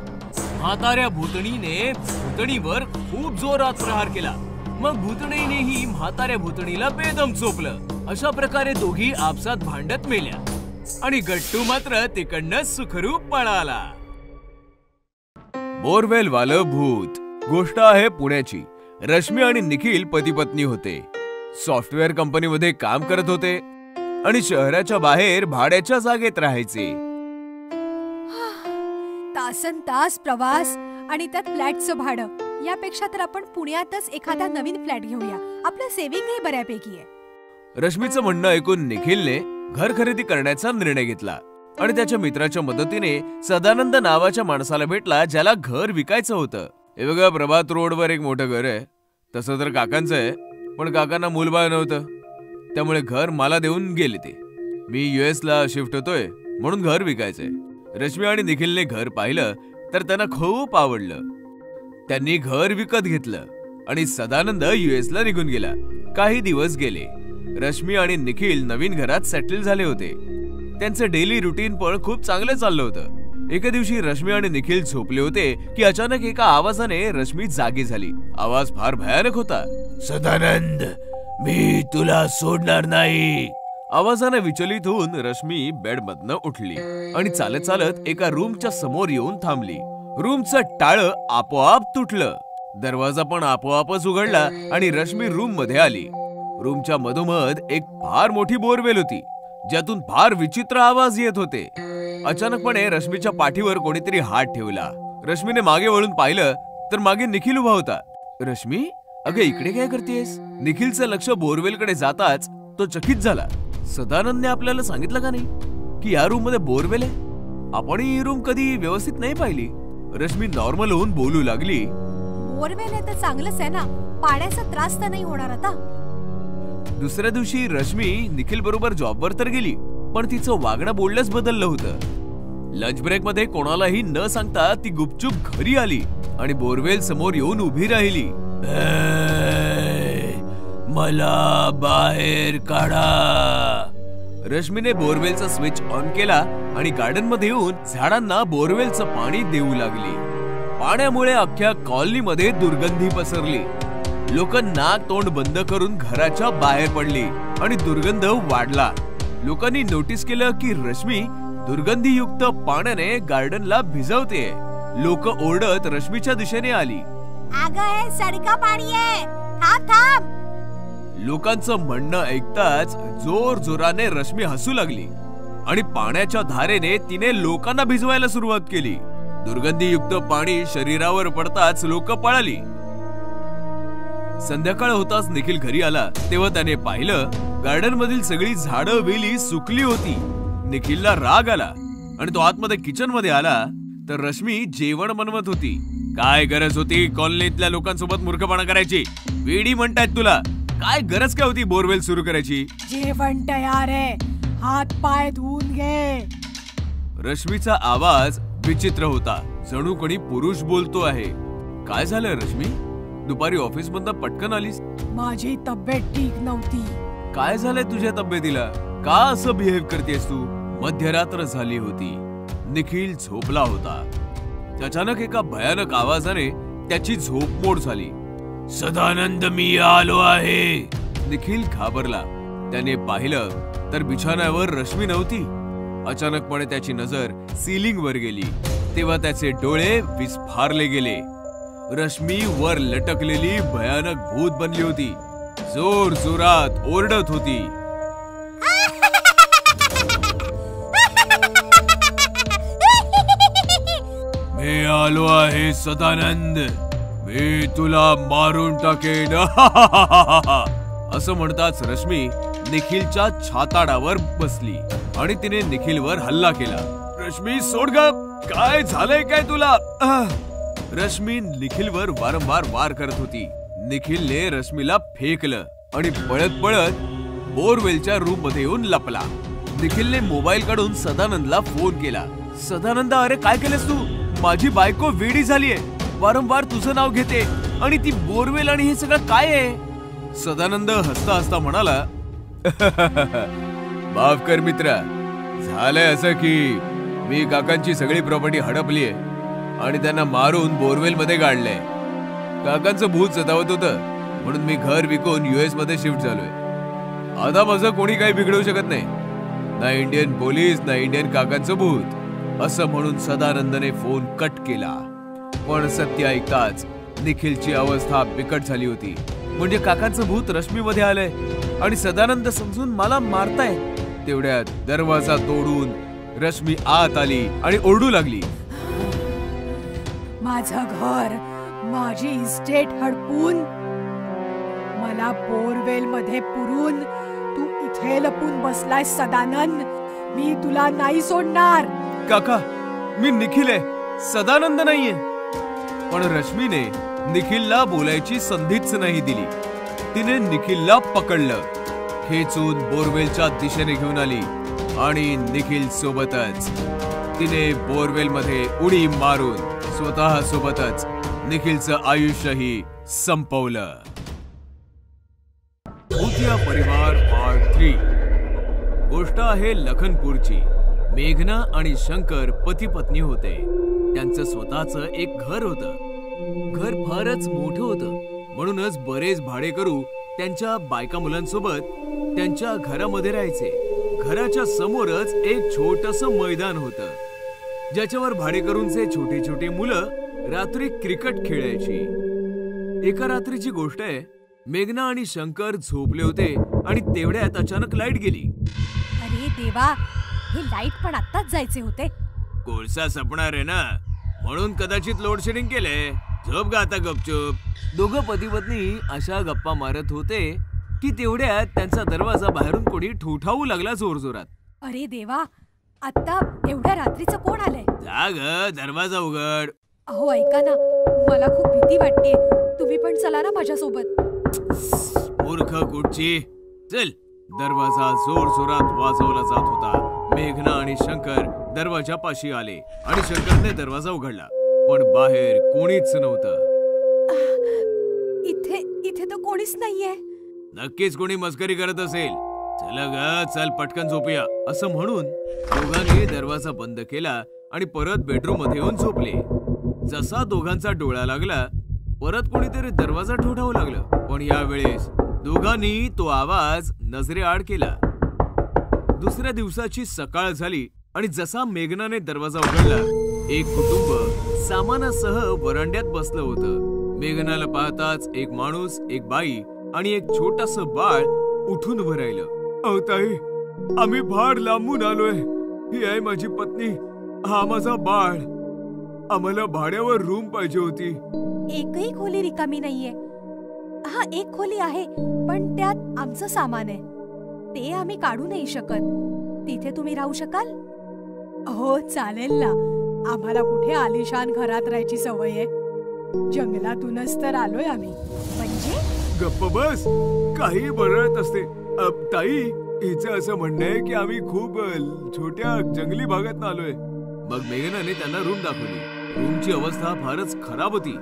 म्हाताऱ्या भूतणीने भूतणीवर खूप जोरात प्रहार केला. मग भूतणीनेही म्हाताऱ्या भूतणीला बेदम चोपलं. अशा प्रकारे दोघी आपसात भांडत मेल्या आणि गट्टू मात्र तिकडनं सुखरूप पळाला. बोरवेल वालं भूत. गोष्ट आहे पुण्याची. रश्मी आणि निखिल पती पत्नी होते. सॉफ्टवेअर कंपनीमध्ये काम करत होते आणि शहराच्या बाहेर भाड्याच्या जागेत राहायचे.
तासन तास प्रवास आणि त्यात फ्लॅटचं भाडं, यापेक्षा तर आपण पुण्यातच एखादा नवीन फ्लॅट घेऊया. आपलं सेव्हिंगही बऱ्यापैकी आहे.
रश्मीचं म्हणणं ऐकून निखिलने घर खरेदी करण्याचा निर्णय घेतला आणि त्याच्या मित्राच्या मदतीने सदानंद नावाच्या माणसाला भेटला ज्याला घर विकायचं होतं. हे बघा, प्रभात रोडवर एक मोठं घर आहे. तसं तर काकांचं आहे, पण काकांना मूलबाळ नव्हतं, त्यामुळे घर मला देऊन गेले ते. मी US ला शिफ्ट होतोय म्हणून घर विकायचंय. रश्मी आणि निखिलने घर पाहिलं तर त्यांना खूप आवडलं. त्यांनी घर विकत घेतलं आणि सदानंद US ला निघून गेला. काही दिवस गेले. रश्मी आणि निखिल नवीन घरात सेटल झाले होते. त्यांचं डेली रुटीन पण खूप चांगलं चाललं होतं. एके दिवशी रश्मी आणि निखिल झोपले होते की अचानक एका आवाजाने रश्मी जागी झाली. आवाज फार भयानक होता. सदानंद, मी तुला सोडणार नाही. आवाजाने विचलित होऊन रश्मी बेडमधनं उठली आणि चालत चालत एका रूमच्या समोर येऊन थांबली. रूमचं टाळं आपोआप तुटलं. दरवाजा पण आपोआपच उघडला आणि रश्मी रूम मध्ये आली. रूमच्या मधोमध एक फार मोठी बोरवेल होती, ज्यातून फार विचित्र आवाज येत होते. अचानकपणे रश्मीच्या पाठीवर कोणीतरी हात ठेवला. रश्मीने मागे वळून पाहिलं तर मागे निखिल उभा होता. रश्मी, अगं इकडे काय करतेस? निखिलचं लक्ष बोरवेलकडे जाताच तो चकित झाला. सदानंदने आपल्याला सांगितलं का नाही की या रूम मध्ये बोरवेल आहे? आपण ही रूम कधी व्यवस्थित नाही पाहिली. रश्मी नॉर्मल होऊन बोलू लागली.
बोरवेल आहे तर चांगलंच आहे ना, पाण्याचा त्रास तर नाही होणार आता.
दुसऱ्या दिवशी रश्मी निखिल बरोबर जॉबवर तर गेली, पण तिचं वागणं बोलणंच बदललं होतं. लंच ब्रेक मध्ये कोणालाही न सांगता ती गुपचूप घरी आली आणि बोरवेल समोर येऊन उभी राहिली. मला बाहेर काढा. रश्मीने बोरवेलचा स्विच ऑन केला आणि गार्डन मध्ये येऊन झाडांना बोरवेलचं पाणी देऊ लागली. पाण्यामुळे अख्ख्या कॉलनीमध्ये दुर्गंधी पसरली. लोक नाक तोंड बंद करून घराच्या बाहेर पडली आणि दुर्गंध वाढला. लोकांनी नोटीस केलं की रश्मी दुर्गंधीयुक्त पाण्याने गार्डनला भिजवते. लोक ओरडत रश्मीच्या दिशेने आली.
अगं हे सडका पाणी आहे, थांब थांब.
लोकांचं म्हणणं ऐकताच जोर जोराने रश्मी हसू लागली आणि पाण्याच्या धारेने तिने लोकांना भिजवायला सुरुवात केली. दुर्गंधीयुक्त पाणी शरीरावर पडताच लोक पळाली. संध्याकाळ होताच निखिल घरी आला तेव्हा त्याने पाहिलं गार्डन मधील सगळी झाडं वेली सुकली होती. निखिलला राग आला आणि तो आतमध्ये किचन मध्ये आला तर रश्मी जेवण बनवत होती. काय गरज होती कॉलनीतल्या लोकांसोबत मूर्खपणा करायची? वेडी म्हणतायत तुला. काय गरज काय होती बोरवेल सुरू करायची?
जेवण तयार आहे, हात पाय धुवून घे.
रश्मीचा आवाज विचित्र होता, जणू कोणी पुरुष बोलतो आहे. काय झालं रश्मी? दुपारी ऑफिस मधून पटकन आलीस?
माझी तब्येत ठीक नव्हती.
काय झालंय तुझ्या तब्येतीला? का असं बिहेव करतेस तू? मध्यरात्र झाली होती. निखिल झोपला होता. अचानक एका भयानक आवाजाने त्याची झोप मोड झाली. सदानंद, मी आलो आहे. निखिल घाबरला. त्याने पाहिलं तर बिछाण्यावर रश्मी नव्हती. अचानकपणे त्याची नजर सीलिंग वर गेली तेव्हा त्याचे डोळे विस्फारले गेले. रश्मी वर लटकलेली भयानक भूत बनली होती. जोर जोरात ओरडत होती. मी आलो आहे सदानंद, मी तुला मारून टाकेन. असं म्हणताच रश्मी निखिलच्या छाताडावर बसली आणि तिने निखिलवर हल्ला केला. रश्मी सोड ग, काय झालंय काय तुला? रश्मी निखिलवर वारंवार वार करत होती. निखिलने रश्मीला फेकलं आणि पळत पळत बोरवेलच्या रूम मध्ये येऊन लपला. निखिलने मोबाईल काढून सदानंदला फोन केला. सदानंद, अरे काय केलंस तू? माझी बायको वेडी झालीये, वारंवार तुझं नाव घेते आणि ती बोरवेल आणि हे सगळं काय आहे? सदानंद हसता हसता म्हणाला, माफ कर मित्रा, झालंय असं की मी काकांची सगळी प्रॉपर्टी हडपलीये आणि त्यांना मारून बोरवेल मध्ये गाडलंय. काकांचं भूत सतावत होतं म्हणून मी घर विकून US मध्ये शिफ्ट झालोय. आता माझं कोणी काही बिघडवू शकत नाही, ना इंडियन पोलीस ना इंडियन काकांचं भूत. असं म्हणून सदानंदने फोन कट केला. पण सत्य ऐकताच निखिलची अवस्था बिकट झाली होती. म्हणजे काकांचं भूत रश्मीमध्ये आलंय आणि सदानंद समजून मला मारताय. तेवढ्यात दरवाजा तोडून रश्मी आत आली आणि ओरडू लागली,
माझं घर, माझी इस्टेट हडपून, मला बोरवेल मध्ये पुरून तू इथे लपून बसलाय सदानंद. मी तुला नाही सोडणार.
काका, मी निखिल आहे, सदानंद नाहीये. पण रश्मीने निखिलला बोलायची संधीच नाही दिली. तिने निखिलला पकडलं, खेचून बोरवेलच्या दिशेने घेऊन आली आणि निखिल सोबतच तिने बोरवेल मध्ये उडी मारून स्वतः सोबतच निखिलचं आयुष्यही संपवलं. भूतिया परिवार पार्ट 3. गोष्ट आहे लखनपूरची. मेघना आणि शंकर पती पत्नी होते. त्यांचं स्वतःचं एक घर होतं. घर फारच मोठं होतं, म्हणूनच बरेच भाडेकरू त्यांच्या बायका मुलांसोबत त्यांच्या घरामध्ये राहायचे. घराच्या समोरच एक छोटंसं मैदान होतं, ज्याच्यावर भाडेकरूंचे छोटे छोटे मुलं रात्री क्रिकेट खेळायची. एका रात्रीची गोष्ट आहे. मेघना आणि शंकर झोपले होते आणि तेवढ्यात अचानक लाईट गेली.
अरे देवा, हे लाईट पण आत्ताच जायचे होते.
कोळसा सपणार आहे ना, म्हणून कदाचित लोड शेडिंग केले. झोप गा आता गपचूप. दोघं पती पत्नी अशा गप्पा मारत होते की तेवढ्यात त्यांचा दरवाजा बाहेरून कोणी ठोठावू लागला जोरजोरात.
अरे देवा, आता एवढ्या रात्रीचं कोण आलंय?
जा ग, दरवाजा उघड.
अहो ऐका ना, मला खूप भीती वाटतेय. तुम्ही पण चला ना माझ्यासोबत.
मूर्ख कुठची. चल. दरवाजा जोर जोरात वाजवला जात होता. मेघना आणि शंकर दरवाजापाशी आले आणि शंकरने दरवाजा उघडला, पण बाहेर कोणीच नव्हतं.
इथे तर कोणीच नाहीये.
नक्कीच कोणी मस्करी करत असेल. चला ग, चल पटकन झोपूया, असं म्हणून दोघांनी दरवाजा बंद केला आणि परत बेडरूम मध्ये येऊन झोपले. जसा दोघांचा डोळा लागला, परत कोणीतरी दरवाजा ठोठावू लागलं, पण यावेळेस दोघांनी तो आवाज नजरेआड केला. दुसऱ्या दिवसाची सकाळ झाली आणि जसा मेघनाने दरवाजा उघडला, एक कुटुंब सामानासह वरांड्यात बसलं होतं. मेघनाला पाहताच एक माणूस, एक बाई आणि एक छोटंसं बाळ उठून उभं राहिलं. अहो ताई, आम्ही फार लांबून आलोय. ही आहे माझी पत्नी, हा माझा बाळ. आम्हाला भाड्यावर रूम पाहिजे होती.
एकही खोली रिकामी नाहीये. हा, एक खोली आहे, पण त्यात आमचं सामान आहे. ते आम्ही काढू नाही शकत. तिथे तुम्ही राहू शकाल? हो चालेल ना. आम्हाला कुठे आलिशान घरात राहायची सवय आहे. जंगलातूनच तर आलोय आम्ही. म्हणजे
गप्प बस, काही बरळत असते. ताई, हिचं असं म्हणणं आहे की आम्ही खूप छोट्या जंगली भागात आलोय. मग मेघनाने त्यांना रूम दाखवली. रूमची अवस्था फारच खराब होती.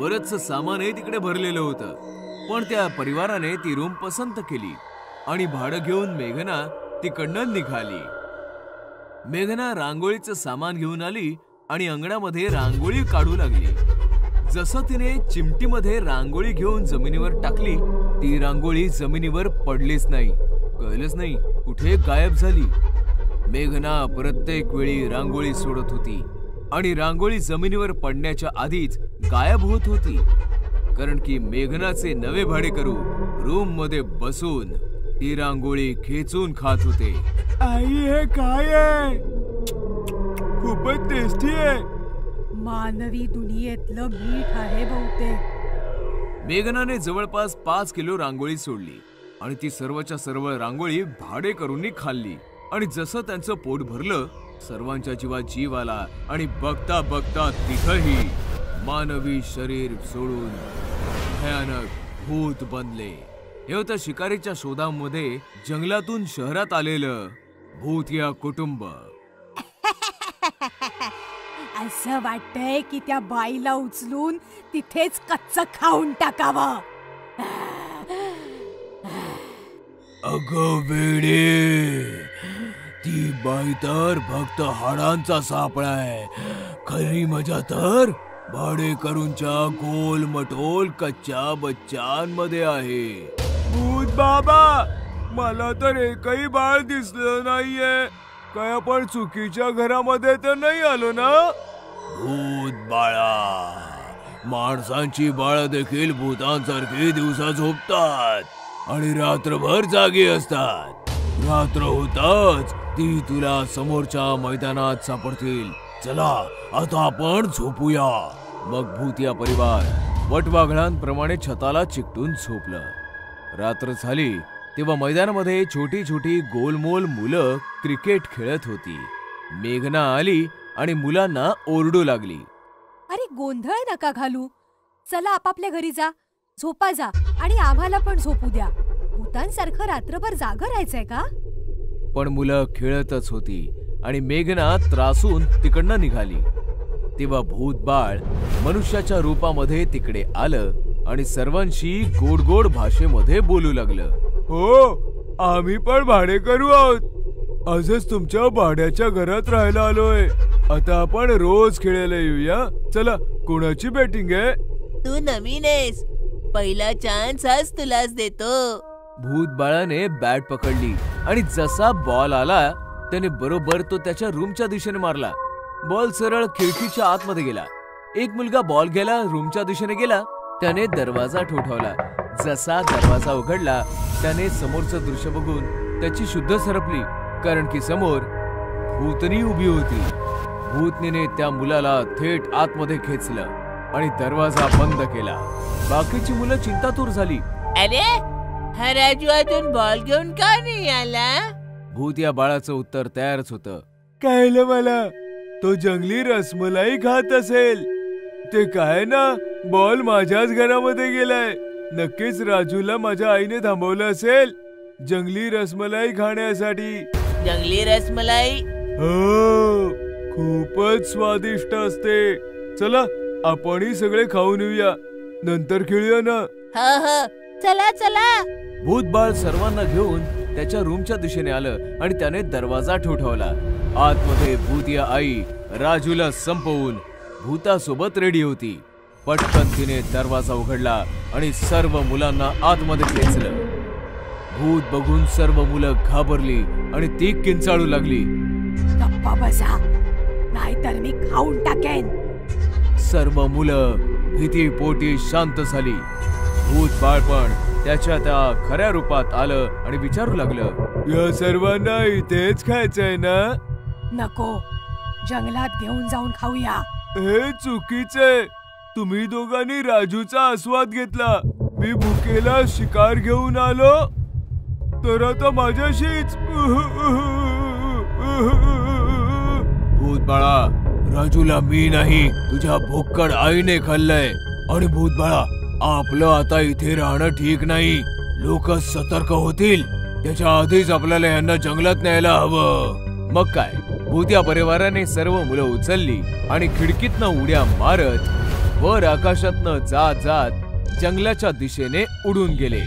बरंच सामानही तिकडे भरलेलं होतं, पण त्या परिवाराने ती रूम पसंत केली आणि भाडं घेऊन मेघना तिकडनं निघाली. मेघना रांगोळीचं सामान घेऊन आली आणि अंगणामध्ये रांगोळी काढू लागली. जसं तिने चिमटीमध्ये रांगोळी घेऊन जमिनीवर टाकली, ती रांगोळी जमिनीवर पडलीच नाही. कळलंच नाही कुठे गायब झाली. मेघना प्रत्येक वेळी रांगोळी सोडत होती आणि रांगोळी जमिनीवर पडण्याच्या आधीच गायब होत होती, कारण की मेघनाचे नवे भाडेकरू रूम मध्ये बसून ती रांगोळी खेचून खात होते. आई, हे काय आहे? खूपच टेस्टी आहे.
मानवी दुनियेतलं मीठ आहे बहुतेक.
मेघनाने जवळपास 5 किलो रांगोळी सोडली आणि ती सर्वच्या सर्व रांगोळी भाडेकरूंनी खाल्ली. आणि जसं त्यांचं पोट भरलं, सर्वांच्या जीवात जीव आला आणि बघता बघता तिघही मानवी शरीर सोडून भयानक भूत बनले. हे होतं शिकारीच्या शोधामध्ये जंगलातून शहरात आलेलं भूतिया कुटुंब.
असं वाटतंय की त्या बाईला उचलून तिथेच कच्चं खाऊन टाकावं.
अगं वेडे, ती बाई तर फक्त हाडांचा सापळा आहे. खरी मजा तर भाडेकरूंच्या गोल मटोल कच्च्या बच्चांमध्ये आहे. भूत बाबा, मला तर एकही बाळ दिसलं नाहीये. काय आपण चुकीच्या घरामध्ये तर नाही आलो ना? भूत बाळा, माणसांची बाळ देखील भूतांसारखी दिवसा झोपतात आणि रात्रभर जागी असतात. रात्र होताच ती तुला समोरच्या मैदानात सापडतील. चला आता आपण झोपूया. मग भूतिया परिवार वटवाघळांप्रमाणे छताला चिकटून झोपलं. रात्र झाली तेव्हा मैदानामध्ये छोटी छोटी गोलमोल मुलं क्रिकेट खेळत होती. मेघना आली आणि मुलांना ओरडू लागली.
अरे गोंधळ नका घालू. चला आपापल्या घरी जा, झोपा जा आणि आम्हाला पण झोपू द्या. भूतांसारखं रात्रभर जागं राहायचंय का?
पण मुलं खेळतच होती आणि मेघना त्रासून तिकडनं निघाली. तेव्हा भूत बाळ मनुष्याच्या रूपामध्ये तिकडे आलं आणि सर्वांशी गोड गोड भाषेमध्ये बोलू लागलं. हो, आम्ही पण भाडेकरू आहोत. आजच तुमच्या भाड्याच्या घरात राहायला आलोय. आता आपण रोज खेळायला येऊया. चला, कोणाची बॅटिंग आहे?
तू नवीन आहेस, पहिला चान्स आज तुलाच देतो.
भूत बाळाने बॅट पकडली आणि जसा बॉल आला त्याने बरोबर तो त्याच्या रूमच्या दिशेने मारला. बॉल सरळ खिडकीच्या आतमध्ये गेला. एक मुलगा बॉल घ्यायला रूमच्या दिशेने गेला. त्याने दरवाजा ठोठावला. जसा दरवाजा उघडला त्याने समोरचं दृश्य बघून त्याची शुद्ध सरपली, कारण की समोर भूतनी उभी होती. भूतनीने त्या मुलाला थेट आतमध्ये खेचलं आणि दरवाजा बंद केला. बाकीची मुलं चिंतातूर झाली.
अरे हा राजू अजून बॉल घेऊन का नाही आला?
भूत या बाळाचं उत्तर तयारच होतं. कळलं मला, तो जंगली रसमलाई खात असेल. ते काय ना, बॉल माझ्याच घरामध्ये गेलाय. नक्कीच राजूला माझ्या आईने थांबवलं असेल जंगली रसमलाई खाण्यासाठी.
जंगली रसमलाई
हो, खूपच स्वादिष्ट असते. चला आपणही सगळे खाऊन येऊया, नंतर खेळूया ना.
हा हा, चला चला.
भूत बाळ सर्वांना घेऊन त्याच्या रूमच्या दिशेने आलं आणि त्याने दरवाजा ठोठावला. आतमध्ये भूतिया आई राजूला संपवून भूतासोबत रेडी होती. पटकन तिने दरवाजा उघडला आणि सर्व मुलांना आतमध्ये खेचलं. भूत बघून सर्व मुलं घाबरली आणि ती किंचाळू लागली.
गप्पा बसा, नाहीतर मी खाऊन टाकेन.
सर्व मुलं भीतीपोटी शांत झाली. भूत बाळ पण त्याच्या त्या खऱ्या रूपात आलं आणि विचारू लागलं, या सर्वांना इथेच खायचंय ना?
नको, जंगलात घेऊन जाऊन खाऊया.
हे चुकीचंय. तुम्ही दोघांनी राजूचा आस्वाद घेतला. मी भुकेला शिकार घेऊन आलो तर आता माझ्याशीच. भूत बाळा, राजूला मी नाही तुझ्या भुक्कड आईने खाल्लंय. आणि भूत बाळा, आपलं आता इथे राहणं ठीक नाही. लोक सतर्क होतील त्याच्या आधीच आपल्याला यांना जंगलात न्यायला हवं. मग काय, भूतिया परिवाराने सर्व मुलं उचलली आणि खिडकीतनं उड्या मारत वर आकाशातनं जात जात जंगलाच्या दिशेने उडून गेले.